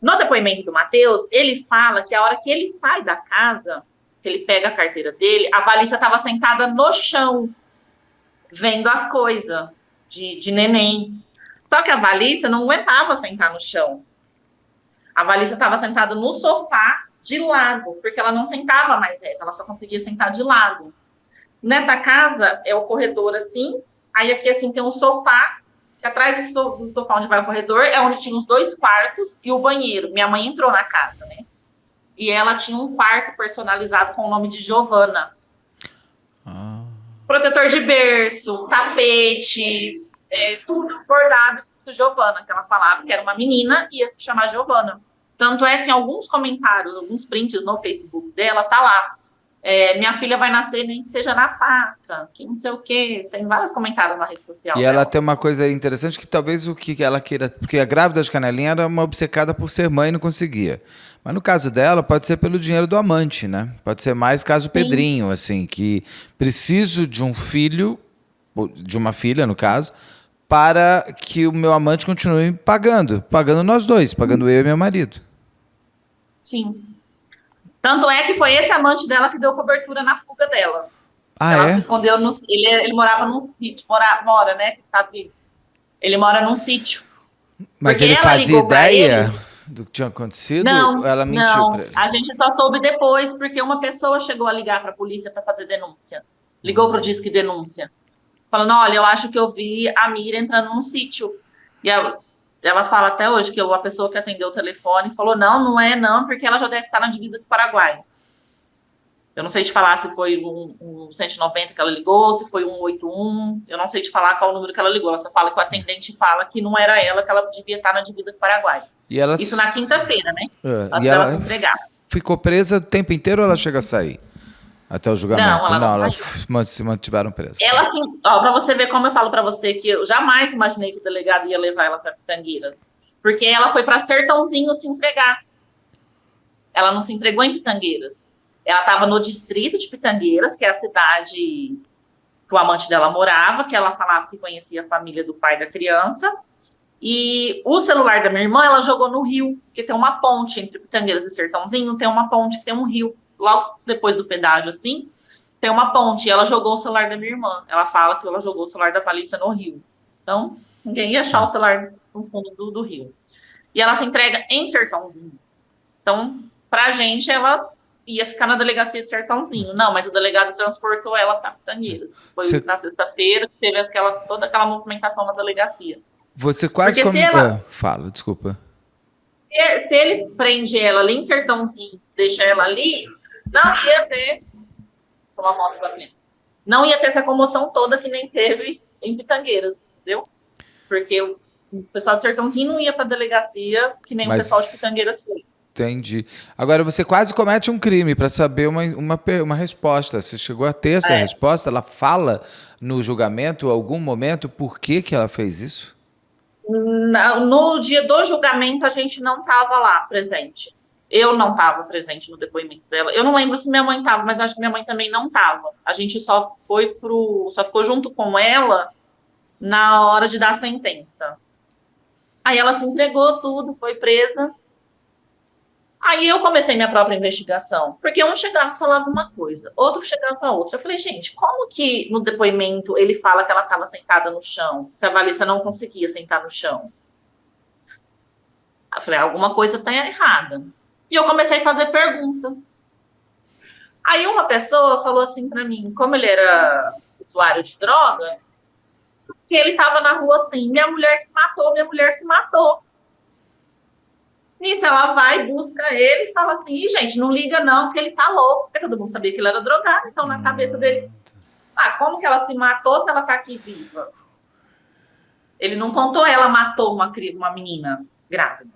No depoimento do Matheus, ele fala que a hora que ele sai da casa, que ele pega a carteira dele, a Valícia estava sentada no chão, vendo as coisas de neném. Só que a Valícia não aguentava sentar no chão. A Valícia estava sentada no sofá de lado, porque ela não sentava mais reta, ela só conseguia sentar de lado. Nessa casa é o corredor assim, aí aqui assim tem um sofá, que atrás do sofá onde vai o corredor é onde tinha os 2 quartos e o banheiro. Minha mãe entrou na casa, né? E ela tinha um quarto personalizado com o nome de Giovana. Protetor de berço, tapete, tudo bordado escrito Giovana, que ela falava que era uma menina e ia se chamar Giovana. Tanto é que em alguns comentários, alguns prints no Facebook dela, tá lá. Minha filha vai nascer nem que seja na faca, que não sei o quê. Tem vários comentários na rede social. E ela tem uma coisa interessante que talvez o que ela queira... Porque a grávida de Canelinha era uma obcecada por ser mãe e não conseguia. Mas no caso dela, pode ser pelo dinheiro do amante, né? Pode ser mais caso Pedrinho, assim, que preciso de um filho, de uma filha, no caso, para que o meu amante continue pagando nós dois, pagando eu e meu marido. Sim. Tanto é que foi esse amante dela que deu cobertura na fuga dela. Ela se escondeu no... Ele morava num sítio, mora, né? Ele mora num sítio. Mas ele fazia ideia do que tinha acontecido? Não, ela mentiu pra ele? A gente só soube depois, porque uma pessoa chegou a ligar para a polícia para fazer denúncia. Ligou para o Disque Denúncia. Falando, olha, eu acho que eu vi a Mira entrando num sítio. E ela fala até hoje que a pessoa que atendeu o telefone falou, não é não, porque ela já deve estar na divisa com o Paraguai. Eu não sei te falar se foi um 190 que ela ligou, se foi um 181, eu não sei te falar qual o número que ela ligou. Ela só fala que o atendente fala que não era ela, que ela devia estar na divisa com o Paraguai. Isso na quinta-feira, né? E ela se entregar. Ficou presa o tempo inteiro ou ela chega a sair? Até o julgamento? Não, ela se mantiveram presa. Ela, assim, pra você ver como eu falo pra você, que eu jamais imaginei que o delegado ia levar ela pra Pitangueiras. Porque ela foi pra Sertãozinho se entregar. Ela não se entregou em Pitangueiras. Ela estava no distrito de Pitangueiras, que é a cidade que o amante dela morava, que ela falava que conhecia a família do pai da criança. E o celular da minha irmã, ela jogou no rio, porque tem uma ponte entre Pitangueiras e Sertãozinho, tem uma ponte que tem um rio. Logo depois do pedágio, assim, tem uma ponte. E ela jogou o celular da minha irmã. Ela fala que ela jogou o celular da Valícia no rio. Então, ninguém ia achar o celular no fundo do rio. E ela se entrega em Sertãozinho. Então, pra gente, ela ia ficar na delegacia de Sertãozinho. Não, mas o delegado transportou ela para Pitangueiras. Foi Você, na sexta-feira que teve toda aquela movimentação na delegacia. você quase Porque como... fala, desculpa. se ele prende ela ali em Sertãozinho, deixa ela ali, não ia ter... Uma moto pra frente. Não ia ter essa comoção toda que nem teve em Pitangueiras, entendeu? Porque o pessoal de Sertãozinho não ia para delegacia que nem o pessoal de Pitangueiras foi. Entendi. Agora, você quase comete um crime para saber uma resposta. Você chegou a ter essa resposta? Ela fala no julgamento, em algum momento, por que ela fez isso? No dia do julgamento, a gente não estava lá presente. Eu não estava presente no depoimento dela. Eu não lembro se minha mãe estava, mas acho que minha mãe também não estava. A gente só ficou junto com ela na hora de dar a sentença. Aí ela se entregou tudo, foi presa. Aí eu comecei minha própria investigação, porque um chegava e falava uma coisa, outro chegava a outra. Eu falei, gente, como que no depoimento ele fala que ela estava sentada no chão, se a Valícia não conseguia sentar no chão? Eu falei, alguma coisa está errada. E eu comecei a fazer perguntas. Aí uma pessoa falou assim para mim, como ele era usuário de droga, que ele estava na rua assim, minha mulher se matou, minha mulher se matou. Nisso, ela vai, busca ele e fala assim, gente, não liga não, porque ele tá louco, porque todo mundo sabia que ele era drogado, então na cabeça dele, como que ela se matou se ela tá aqui viva? Ele não contou ela matou uma menina grávida.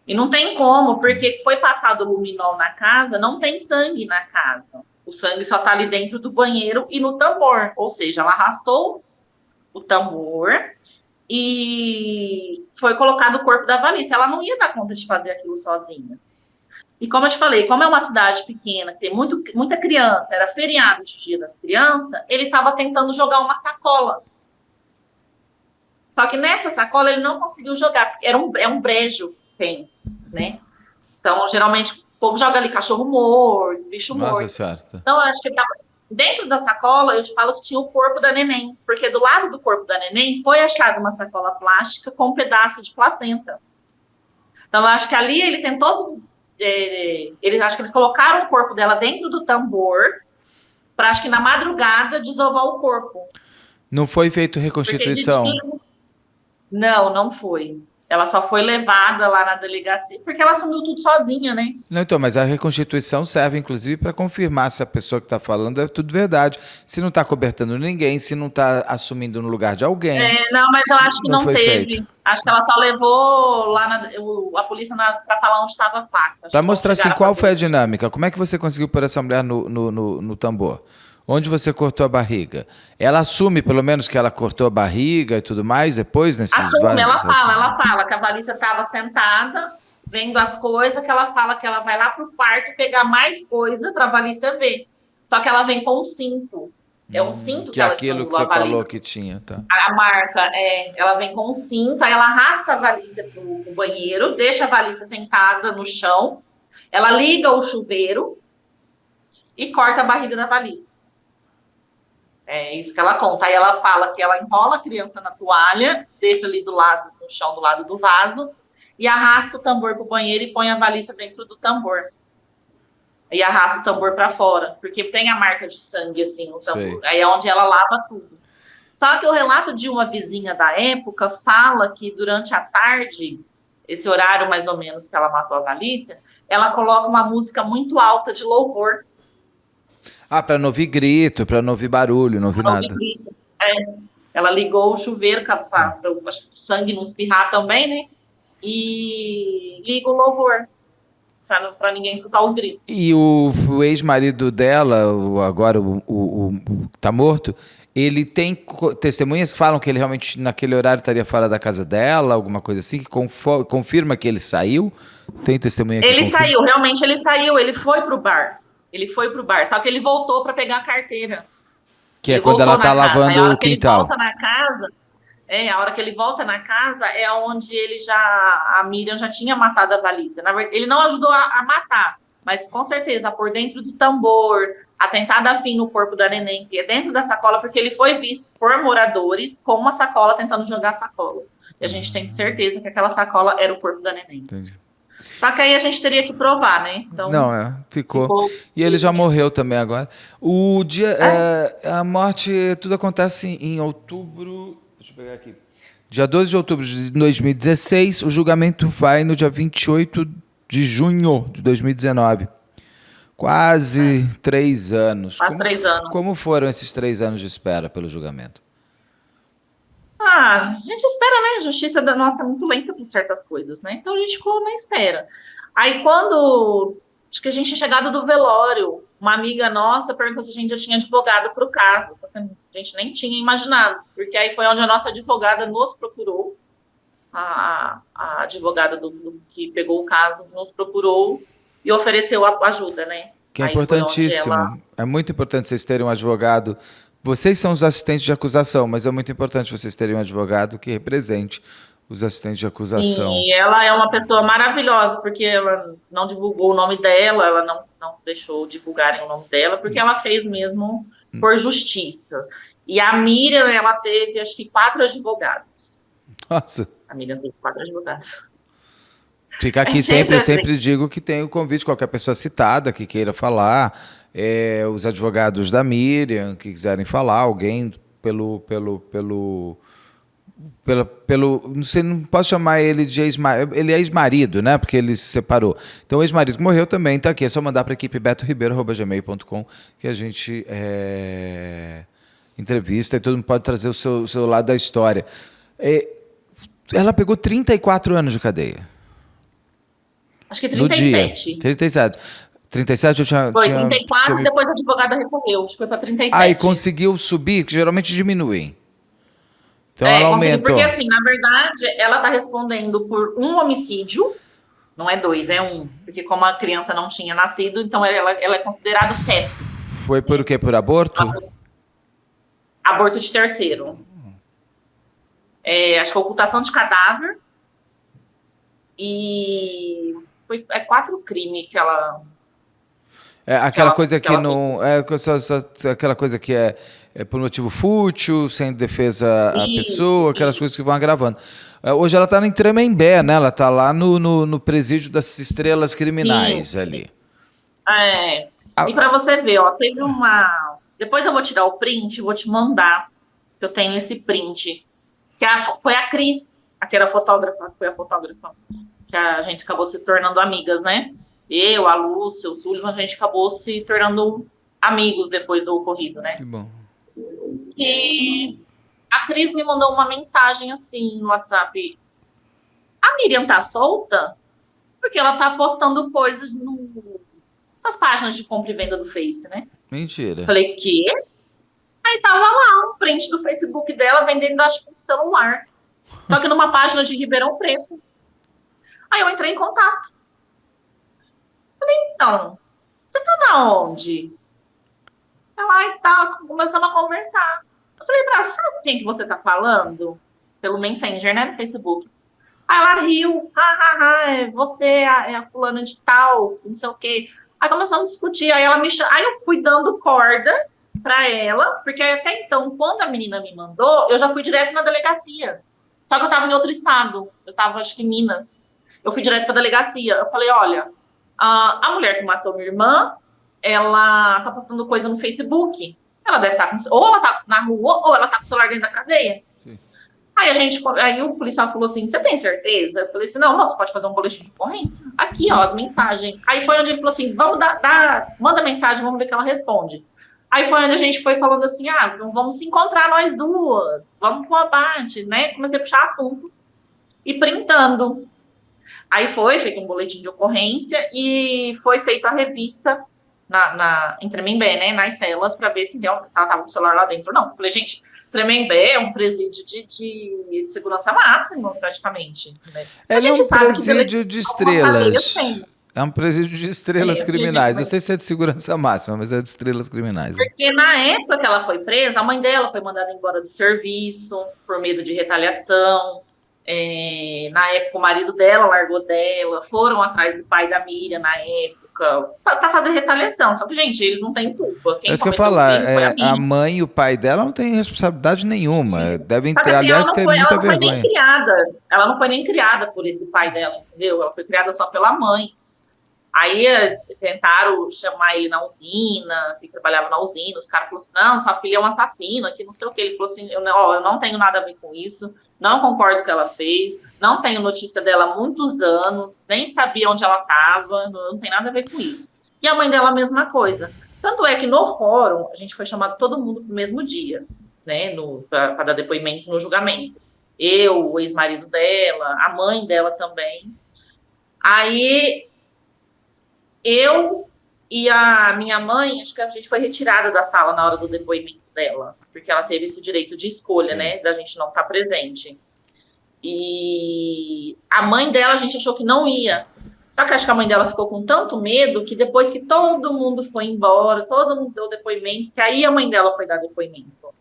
E não tem como, porque foi passado luminol na casa, não tem sangue na casa. O sangue só tá ali dentro do banheiro e no tambor, ou seja, ela arrastou o tambor e foi colocado o corpo da Valícia. Ela não ia dar conta de fazer aquilo sozinha. E como eu te falei, como é uma cidade pequena, tem muita criança, era feriado de Dia das Crianças, ele estava tentando jogar uma sacola. Só que nessa sacola ele não conseguiu jogar, porque é um brejo que tem, né? Então, geralmente, o povo joga ali cachorro morto, bicho morto. Certo. Então, eu acho que ele estava... Dentro da sacola, eu te falo que tinha o corpo da neném, porque do lado do corpo da neném foi achada uma sacola plástica com um pedaço de placenta. Então, eu acho que ali ele tentou... acho que eles colocaram o corpo dela dentro do tambor para, acho que na madrugada, desovar o corpo. Não foi feito reconstituição? Não foi. Ela só foi levada lá na delegacia, porque ela assumiu tudo sozinha, né? Não, então, mas a reconstituição serve, inclusive, para confirmar se a pessoa que está falando é tudo verdade. Se não está cobertando ninguém, se não está assumindo no lugar de alguém. Não, mas eu acho que não teve. Feito. Acho que ela só levou lá a polícia para falar onde estava a faca. Para mostrar assim, qual foi a dinâmica? Como é que você conseguiu pôr essa mulher no tambor? Onde você cortou a barriga? Ela assume, pelo menos, que ela cortou a barriga e tudo mais, depois nesses assume, ela fala que a Valícia estava sentada, vendo as coisas, que ela fala que ela vai lá pro quarto pegar mais coisa para a Valícia ver. Só que ela vem com um cinto. É um cinto que é aquilo que você falou que tinha, tá? A marca, ela vem com um cinto, aí ela arrasta a Valícia pro banheiro, deixa a Valícia sentada no chão, ela liga o chuveiro e corta a barriga da Valícia. É isso que ela conta. Aí ela fala que ela enrola a criança na toalha, deixa ali no chão, do lado do vaso, e arrasta o tambor pro banheiro e põe a Valícia dentro do tambor. E arrasta o tambor para fora, porque tem a marca de sangue, assim, no tambor. Sei. Aí é onde ela lava tudo. Só que o relato de uma vizinha da época fala que durante a tarde, esse horário mais ou menos que ela matou a Valícia, ela coloca uma música muito alta de louvor. Para não ouvir grito, para não ouvir barulho, não ouvir nada. Ela ligou o chuveiro para o sangue não espirrar também, né? E liga o louvor. para ninguém escutar os gritos. E o ex-marido dela, agora tá morto, ele tem testemunhas que falam que ele realmente naquele horário estaria fora da casa dela, alguma coisa assim, que confirma que ele saiu? Tem testemunha que Ele confirma? saiu, realmente ele saiu, ele foi pro bar. Ele foi pro bar, só que ele voltou para pegar a carteira. Que ele é quando ela tá lavando o que quintal. Ele volta na casa, a hora que ele volta na casa é onde a Miriam já tinha matado a Valícia. Na verdade, ele não ajudou a matar, mas com certeza, por dentro do tambor, a tentar dar fim no corpo da neném, que é dentro da sacola, porque ele foi visto por moradores com uma sacola tentando jogar a sacola. E a gente tem certeza que aquela sacola era o corpo da neném. Entendi. Só que aí a gente teria que provar, né? Então, não, ficou. E ele já morreu também agora. O dia, a morte, tudo acontece em outubro. Deixa eu pegar aqui. Dia 12 de outubro de 2016, o julgamento vai no dia 28 de junho de 2019. Quase 3 anos. Quase 3 anos. Como foram esses 3 anos de espera pelo julgamento? A gente espera, né? A justiça da nossa é muito lenta para certas coisas, né? Então a gente ficou na espera. Aí quando acho que a gente tinha chegado do velório, uma amiga nossa perguntou se a gente já tinha advogado para o caso, só que a gente nem tinha imaginado, porque aí foi onde a nossa advogada nos procurou, a advogada que pegou o caso nos procurou e ofereceu ajuda, né? Que é importantíssimo. É muito importante vocês terem um advogado. Vocês são os assistentes de acusação, mas é muito importante vocês terem um advogado que represente os assistentes de acusação. Sim, e ela é uma pessoa maravilhosa, porque ela não divulgou o nome dela, ela não deixou divulgarem o nome dela, porque ela fez mesmo por justiça. E a Miriam, ela teve, acho que 4 advogados. Nossa. A Miriam teve 4 advogados. Fica aqui eu sempre digo que tem o convite, qualquer pessoa citada que queira falar, os advogados da Miriam que quiserem falar, alguém não sei, não posso chamar ele de ex-marido, ele é ex-marido, né? Porque ele se separou. Então o ex-marido que morreu também está aqui, é só mandar para a equipe betoribeiro@gmail.com que a gente entrevista e todo mundo pode trazer o seu lado da história. Ela pegou 34 anos de cadeia. Acho que 37. No dia. 37. 37 eu tinha... Foi 34 e depois a advogada recorreu. Acho que foi para 37. Aí conseguiu subir, que geralmente diminuem. Então ela aumentou. Porque assim, na verdade, ela está respondendo por um homicídio, não é 2, é 1. Porque como a criança não tinha nascido, então ela é considerada theft. Foi por o quê? Por aborto? Aborto de terceiro. Acho que ocultação de cadáver. E foi 4 crimes que ela... aquela coisa que não... aquela coisa que é por motivo fútil, sem defesa à pessoa, aquelas coisas que vão agravando. Hoje ela está em Tremembé, né? Ela está lá no presídio das estrelas criminais ali. E para você ver, teve uma... Depois eu vou tirar o print e vou te mandar, que eu tenho esse print. Que foi a Cris, aquela fotógrafa, foi a fotógrafa, que a gente acabou se tornando amigas, né? Eu, a Lúcia, o Sullivan, a gente acabou se tornando amigos depois do ocorrido, né? Que bom. E a Cris me mandou uma mensagem assim no WhatsApp. A Miriam tá solta? Porque ela tá postando coisas nessas páginas de compra e venda do Face, né? Mentira. Falei, quê? Aí tava lá um print do Facebook dela vendendo, acho que um celular. Só que numa página de Ribeirão Preto. Aí eu entrei em contato. Falei, então, você tá na onde? Ela começamos a conversar. Eu falei pra ela, sabe com quem que você tá falando? Pelo Messenger, né, no Facebook. Aí ela riu, você é a fulana de tal, não sei o quê. Aí começamos a discutir, aí ela me chamou, aí eu fui dando corda pra ela, porque até então, quando a menina me mandou, eu já fui direto na delegacia. Só que eu tava em outro estado, eu tava, acho que em Minas. Eu fui direto pra delegacia. Eu falei, olha, a mulher que matou minha irmã, ela tá postando coisa no Facebook. Ela deve estar ou ela tá na rua, ou ela tá com o celular dentro da cadeia. Sim. Aí o policial falou assim, você tem certeza? Eu falei assim, não, você pode fazer um boletim de ocorrência. Aqui, ó, as mensagens. Aí foi onde ele falou assim, vamos manda mensagem, vamos ver o que ela responde. Aí foi onde a gente foi falando assim, então vamos se encontrar nós duas, vamos pro abate, né? Comecei a puxar assunto e printando. Aí foi feito um boletim de ocorrência e foi feita a revista em Tremembé, né, nas celas, para ver se ela estava com o celular lá dentro ou não. Eu falei, gente, Tremembé é um presídio de segurança máxima, praticamente. Né? A Ele é gente um sabe que presídio de algumas cadeias estrelas. tem. É um presídio de estrelas Presídio, criminais. Eu sei se é de segurança máxima, mas é de estrelas criminais. Né? porque na época que ela foi presa, a mãe dela foi mandada embora do serviço por medo de retaliação. Na época, o marido dela largou dela, foram atrás do pai da Miriam na época, para fazer retaliação. Só que, gente, eles não têm culpa. É Quem isso que eu ia cometeu o falar. crime foi a A Miriam. mãe e o pai dela não têm responsabilidade nenhuma. Devem Só que ter, assim, aliás, ter ela muita não foi nem vergonha. criada. Ela não foi nem criada por esse pai dela, entendeu? Ela foi criada só pela mãe. Aí tentaram chamar ele na usina, que trabalhava na usina. Os caras falaram assim: não, sua filha é um assassino, que não sei o que. Ele falou assim: eu não tenho nada a ver com isso, não concordo com o que ela fez, não tenho notícia dela há muitos anos, nem sabia onde ela estava, não tem nada a ver com isso. E a mãe dela, a mesma coisa. Tanto é que no fórum, a gente foi chamado todo mundo pro mesmo dia, né, para dar depoimento no julgamento. Eu, o ex-marido dela, a mãe dela também. Aí eu e a minha mãe, acho que a gente foi retirada da sala na hora do depoimento dela, porque ela teve esse direito de escolha, Sim. né, da gente não estar presente. E a mãe dela, a gente achou que não ia. Só que acho que a mãe dela ficou com tanto medo que depois que todo mundo foi embora, todo mundo deu depoimento, que aí a mãe dela foi dar depoimento.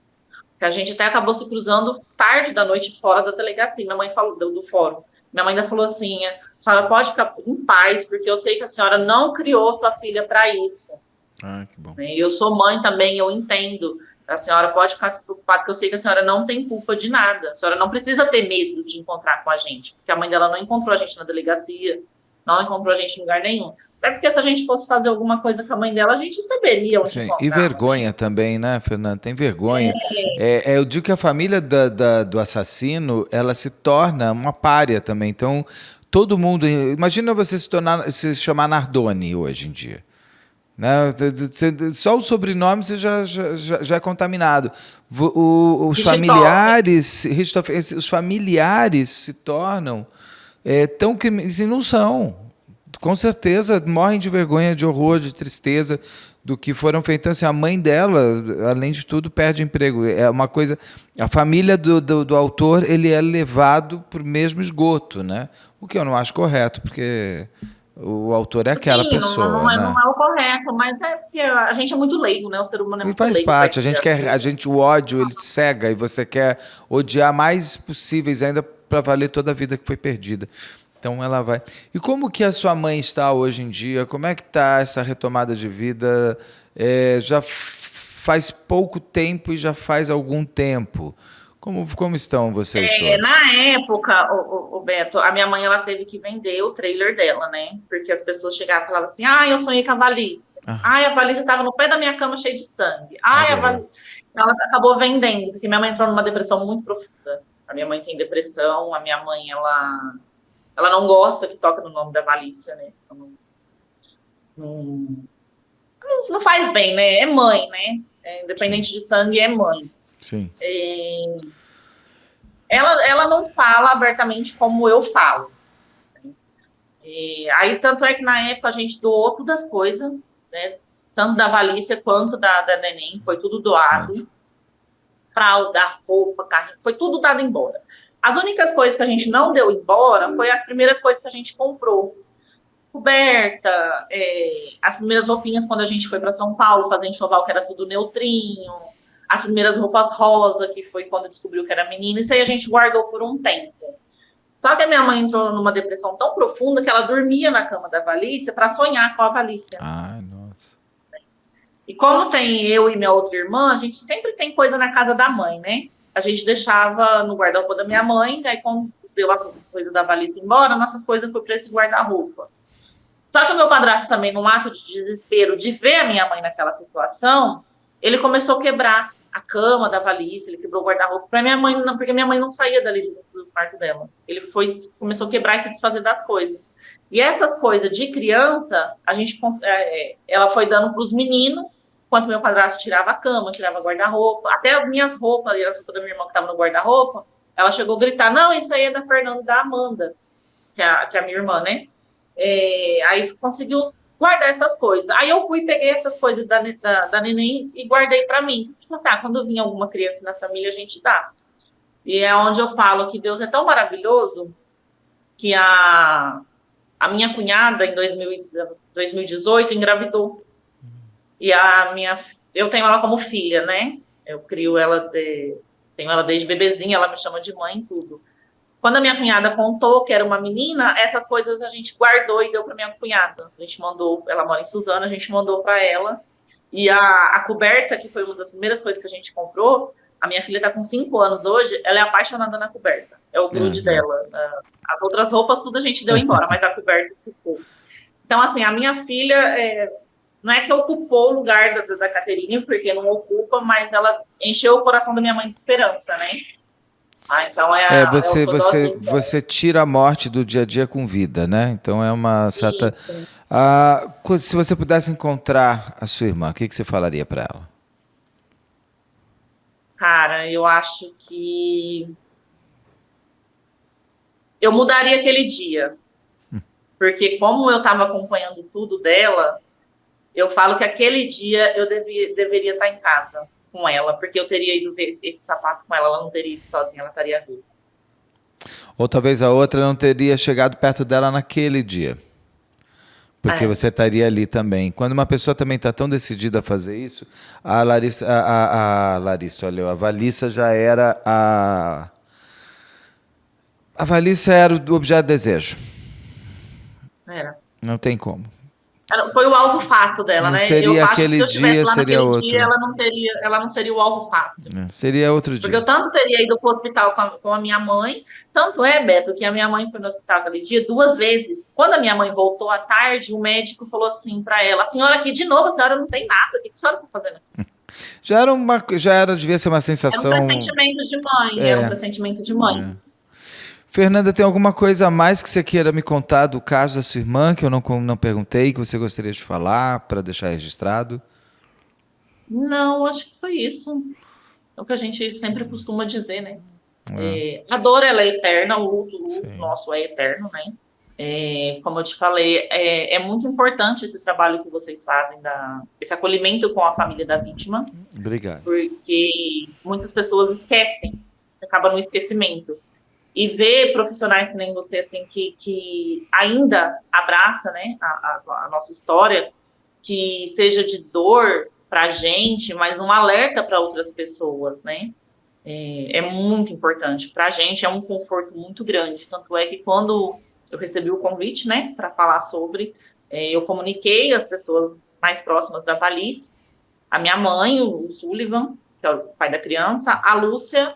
Que a gente até acabou se cruzando tarde da noite fora da delegacia. Minha mãe falou do fórum. Minha mãe ainda falou assim: a senhora pode ficar em paz, porque eu sei que a senhora não criou sua filha para isso. Ah, que bom. Eu sou mãe também, eu entendo. A senhora pode ficar se preocupada, porque eu sei que a senhora não tem culpa de nada. A senhora não precisa ter medo de encontrar com a gente, porque a mãe dela não encontrou a gente na delegacia, não encontrou a gente em lugar nenhum. Até porque se a gente fosse fazer alguma coisa com a mãe dela, a gente saberia onde Sim, e encontrar. vergonha também, né, Fernanda? Tem vergonha. Eu digo que a família do assassino, ela se torna uma pária também. Então, todo mundo... Imagina você se chamar Nardoni hoje em dia. Né? Só o sobrenome você já é contaminado. Os familiares se tornam tão criminosos e não são. Com certeza morrem de vergonha, de horror, de tristeza do que foram feitos. Assim, a mãe dela, além de tudo, perde emprego. É uma coisa. A família do autor, ele é levado para o mesmo esgoto, né? O que eu não acho correto, porque o autor é aquela Sim, pessoa, não né? é o correto, mas é porque a gente é muito leigo, né? O ser humano é E muito faz leigo. parte. O ódio, ele cega e você quer odiar mais possíveis ainda para valer toda a vida que foi perdida. Então ela vai. E como que a sua mãe está hoje em dia? Como é que está essa retomada de vida? Já faz pouco tempo e já faz algum tempo. Como estão vocês todos? Na época, o Beto, a minha mãe ela teve que vender o trailer dela, né? Porque as pessoas chegavam e falavam assim: eu sonhei com a Valícia. A Valícia estava no pé da minha cama cheia de sangue. A Valícia. Ela acabou vendendo, porque minha mãe entrou numa depressão muito profunda. A minha mãe tem depressão, a minha mãe, ela não gosta que toque no nome da Valícia, né? Não faz bem, né? É mãe, né? Independente de sangue, é mãe. Sim. Ela não fala abertamente como eu falo. Aí, tanto é que na época a gente doou todas as coisas, né? Tanto da Valícia quanto da Neném, foi tudo doado. Fralda, roupa, carrinho, foi tudo dado embora. As únicas coisas que a gente não deu embora foi as primeiras coisas que a gente comprou. Coberta, as primeiras roupinhas quando a gente foi para São Paulo fazer enxoval, que era tudo neutrinho, as primeiras roupas rosa, que foi quando descobriu que era menina, isso aí a gente guardou por um tempo. Só que a minha mãe entrou numa depressão tão profunda que ela dormia na cama da Valícia para sonhar com a Valícia. Ai, nossa. E como tem eu e minha outra irmã, a gente sempre tem coisa na casa da mãe, né? A gente deixava no guarda-roupa da minha mãe, daí quando deu as coisas da Valícia embora, nossas coisas foram para esse guarda-roupa. Só que o meu padrasto também, num ato de desespero de ver a minha mãe naquela situação, ele começou a quebrar a cama da Valícia, ele quebrou o guarda-roupa para minha mãe, porque minha mãe não saía dali do quarto dela. Ele começou a quebrar e se desfazer das coisas. E essas coisas de criança, ela foi dando para os meninos, enquanto meu padrasto tirava a cama, tirava guarda-roupa, até as minhas roupas, e as roupas da minha irmã que estavam no guarda-roupa, ela chegou a gritar: não, isso aí é da Fernanda e da Amanda. que a minha irmã, né? Aí conseguiu guardar essas coisas. Aí eu fui, peguei essas coisas da neném e guardei para mim. Tipo assim, quando vinha alguma criança na família, a gente dá. E é onde eu falo que Deus é tão maravilhoso que a minha cunhada, em 2018, engravidou. E eu tenho ela como filha, né? Eu crio ela, tenho ela desde bebezinha, ela me chama de mãe e tudo. Quando a minha cunhada contou que era uma menina, essas coisas a gente guardou e deu para minha cunhada. A gente mandou, ela mora em Suzano, a gente mandou para ela. E a coberta, que foi uma das primeiras coisas que a gente comprou, a minha filha está com 5 anos hoje, ela é apaixonada na coberta. É o grude dela. As outras roupas, tudo a gente deu embora, mas a coberta ficou. Então, assim, a minha filha, não é que ocupou o lugar da Caterine, porque não ocupa, mas ela encheu o coração da minha mãe de esperança, né? Então é o xodózinho dela. Você tira a morte do dia a dia com vida, né? Então é uma certa. Isso. Se você pudesse encontrar a sua irmã, o que você falaria para ela? Cara, eu acho que eu mudaria aquele dia, porque como eu estava acompanhando tudo dela, eu falo que aquele dia eu deveria estar em casa com ela, porque eu teria ido ver esse sapato com ela, ela não teria ido sozinha, ela estaria viva. Ou talvez a outra não teria chegado perto dela naquele dia. Porque você estaria ali também. Quando uma pessoa também está tão decidida a fazer isso, a Valissa já era a Valissa era o objeto de desejo. Era. Não tem como. Foi o alvo fácil dela, não né? Seria Eu acho aquele que se eu estivesse dia, lá seria naquele outro. dia, ela não seria o alvo fácil. Seria outro dia. Porque eu tanto teria ido para o hospital com a minha mãe, tanto é, Beto, que a minha mãe foi no hospital aquele dia 2 vezes. Quando a minha mãe voltou à tarde, o médico falou assim para ela: a senhora aqui de novo, a senhora não tem nada, o que a senhora está fazendo aqui? Devia ser uma sensação. Era um pressentimento de mãe, era um pressentimento de mãe. Fernanda, tem alguma coisa a mais que você queira me contar do caso da sua irmã, que eu não perguntei, que você gostaria de falar, para deixar registrado? Não, acho que foi isso. É o que a gente sempre costuma dizer, né? A dor, ela é eterna, o luto nosso é eterno, né? Como eu te falei, é muito importante esse trabalho que vocês fazem, esse acolhimento com a família da vítima. Obrigado. Porque muitas pessoas esquecem, acaba no esquecimento. E ver profissionais que nem você, assim, que ainda abraça, né, a nossa história, que seja de dor para a gente, mas um alerta para outras pessoas, né? É muito importante. Para a gente é um conforto muito grande. Tanto é que quando eu recebi o convite, né, para falar sobre, eu comuniquei às pessoas mais próximas da Valícia, a minha mãe, o Sullivan, que é o pai da criança, a Lúcia,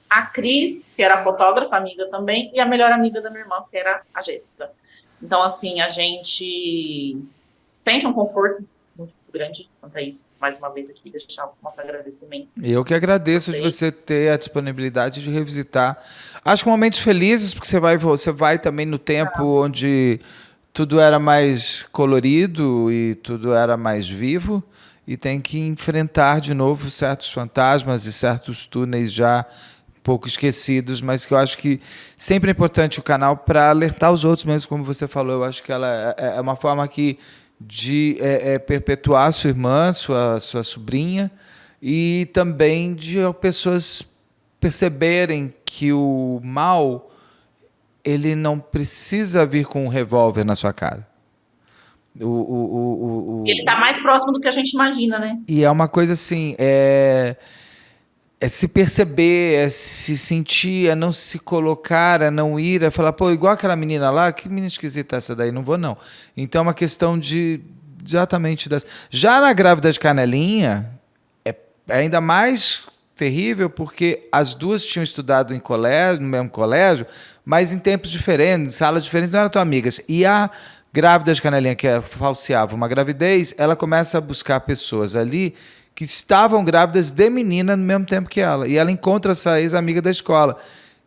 a Cris, que era fotógrafa, amiga também, e a melhor amiga da minha irmã, que era a Jéssica. Então, assim, a gente sente um conforto muito grande quanto a isso. Mais uma vez aqui, deixar o nosso agradecimento. Eu que agradeço de você ter a disponibilidade de revisitar. Acho que momentos felizes, porque você vai também no tempo onde tudo era mais colorido e tudo era mais vivo, e tem que enfrentar de novo certos fantasmas e certos túneis já pouco esquecidos, mas que eu acho que sempre é importante o canal para alertar os outros mesmo, como você falou. Eu acho que ela é uma forma aqui de perpetuar sua irmã, sua sobrinha, e também de pessoas perceberem que o mal ele não precisa vir com um revólver na sua cara. Ele está mais próximo do que a gente imagina, né? E é uma coisa assim, é se perceber, é se sentir, é não se colocar, é não ir, é falar, pô, igual aquela menina lá, que menina esquisita essa daí, não vou não. Então é uma questão de, exatamente, já na grávida de Canelinha, é ainda mais terrível, porque as duas tinham estudado em colégio, no mesmo colégio, mas em tempos diferentes, em salas diferentes, não eram tão amigas. E a grávida de Canelinha, que falseava uma gravidez, ela começa a buscar pessoas ali que estavam grávidas de menina no mesmo tempo que ela. E ela encontra essa ex-amiga da escola.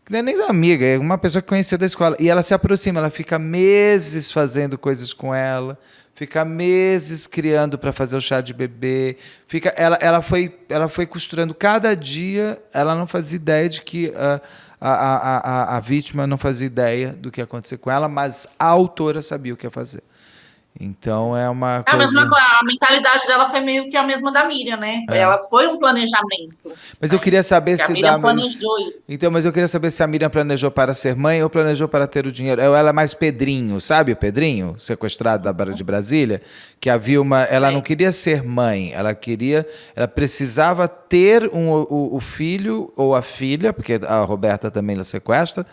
Que não é nem amiga, é uma pessoa que conhecia da escola. E ela se aproxima, ela fica meses fazendo coisas com ela, fica meses criando para fazer o chá de bebê. Ela foi costurando cada dia, ela não fazia ideia de que a vítima não fazia ideia do que ia acontecer com ela, mas a autora sabia o que ia fazer. Então é uma É a coisa... mesma coisa, a mentalidade dela foi meio que a mesma da Miriam, né? Ela foi um planejamento. Mas eu queria saber Que a se Miriam planejou isso. Então, mas eu queria saber se a Miriam planejou para ser mãe ou planejou para ter o dinheiro. Ela é mais Pedrinho, sabe o Pedrinho, sequestrado da Barra de Brasília? Que havia uma... Ela não queria ser mãe, ela precisava ter o filho ou a filha, porque a Roberta também ela sequestra,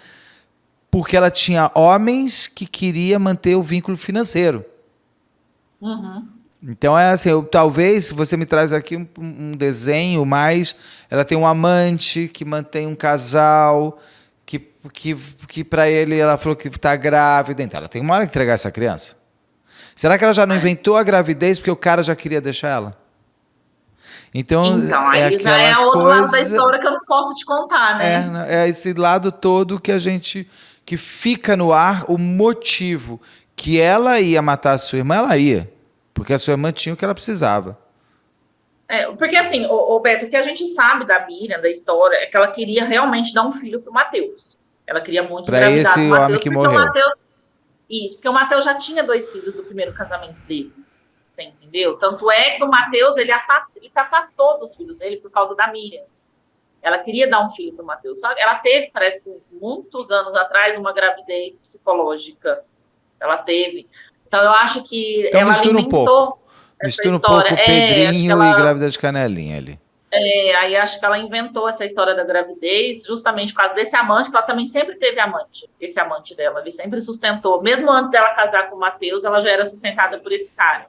porque ela tinha homens que queria manter o vínculo financeiro. Uhum. Então é assim, talvez você me traz aqui um desenho mais... Ela tem um amante que mantém um casal, que para ele ela falou que está grávida. Então ela tem uma hora que entregar essa criança. Será que ela já não inventou a gravidez porque o cara já queria deixar ela? Então aí já é outro lado da história que eu não posso te contar, né? É esse lado todo que fica no ar, o motivo que ela ia matar a sua irmã, ela ia. Porque a sua irmã tinha o que ela precisava. Porque assim, o Beto, o que a gente sabe da Miriam, da história, é que ela queria realmente dar um filho pro Matheus. Ela queria muito engravidar esse homem que morreu. Isso, porque o Matheus já tinha 2 filhos do primeiro casamento dele. Você entendeu? Tanto é que o Matheus, ele se afastou dos filhos dele por causa da Miriam. Ela queria dar um filho pro Matheus. Só que ela teve, parece que muitos anos atrás, uma gravidez psicológica. Ela teve. Então, eu acho que então, ela alimentou mistura um pouco o Pedrinho e grávida de canelinha ali. Aí acho que ela inventou essa história da gravidez justamente por causa desse amante, que ela também sempre teve amante, esse amante dela. Ele sempre sustentou. Mesmo antes dela casar com o Matheus, ela já era sustentada por esse cara.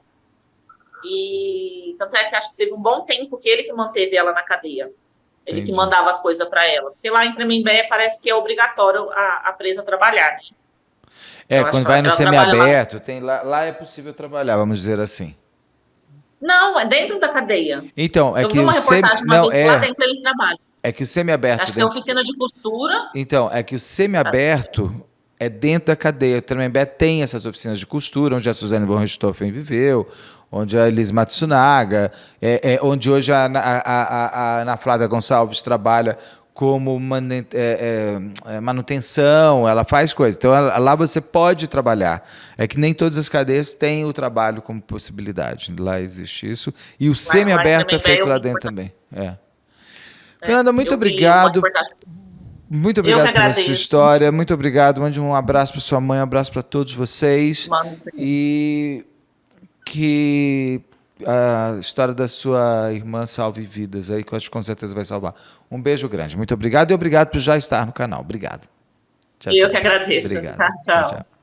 E tanto é que acho que teve um bom tempo que ele que manteve ela na cadeia. Ele que mandava as coisas para ela. Porque lá em Tremembé parece que é obrigatório a presa trabalhar, né? Quando vai no semiaberto, lá é possível trabalhar, vamos dizer assim. Não, é dentro da cadeia. Então, eu vi uma reportagem lá dentro eles trabalham. É que o semiaberto... Acho que tem oficina de costura. Então, é que o semiaberto é dentro da cadeia. O Tremembé tem essas oficinas de costura, onde a Suzane von Richthofen viveu, onde a Elis Matsunaga, onde hoje a Ana Flávia Gonçalves trabalha como manutenção, ela faz coisas. Então, lá você pode trabalhar. É que nem todas as cadeias têm o trabalho como possibilidade. Lá existe isso. E o semiaberto é feito lá dentro também. Fernanda, muito obrigado. Muito obrigado pela sua história. Muito obrigado. Mande um abraço para sua mãe, um abraço para todos vocês. E que a história da sua irmã salve vidas aí, que eu acho que com certeza vai salvar. Um beijo grande. Muito obrigado e obrigado por já estar no canal. Obrigado. Tchau, eu que agradeço. Obrigado. Tchau.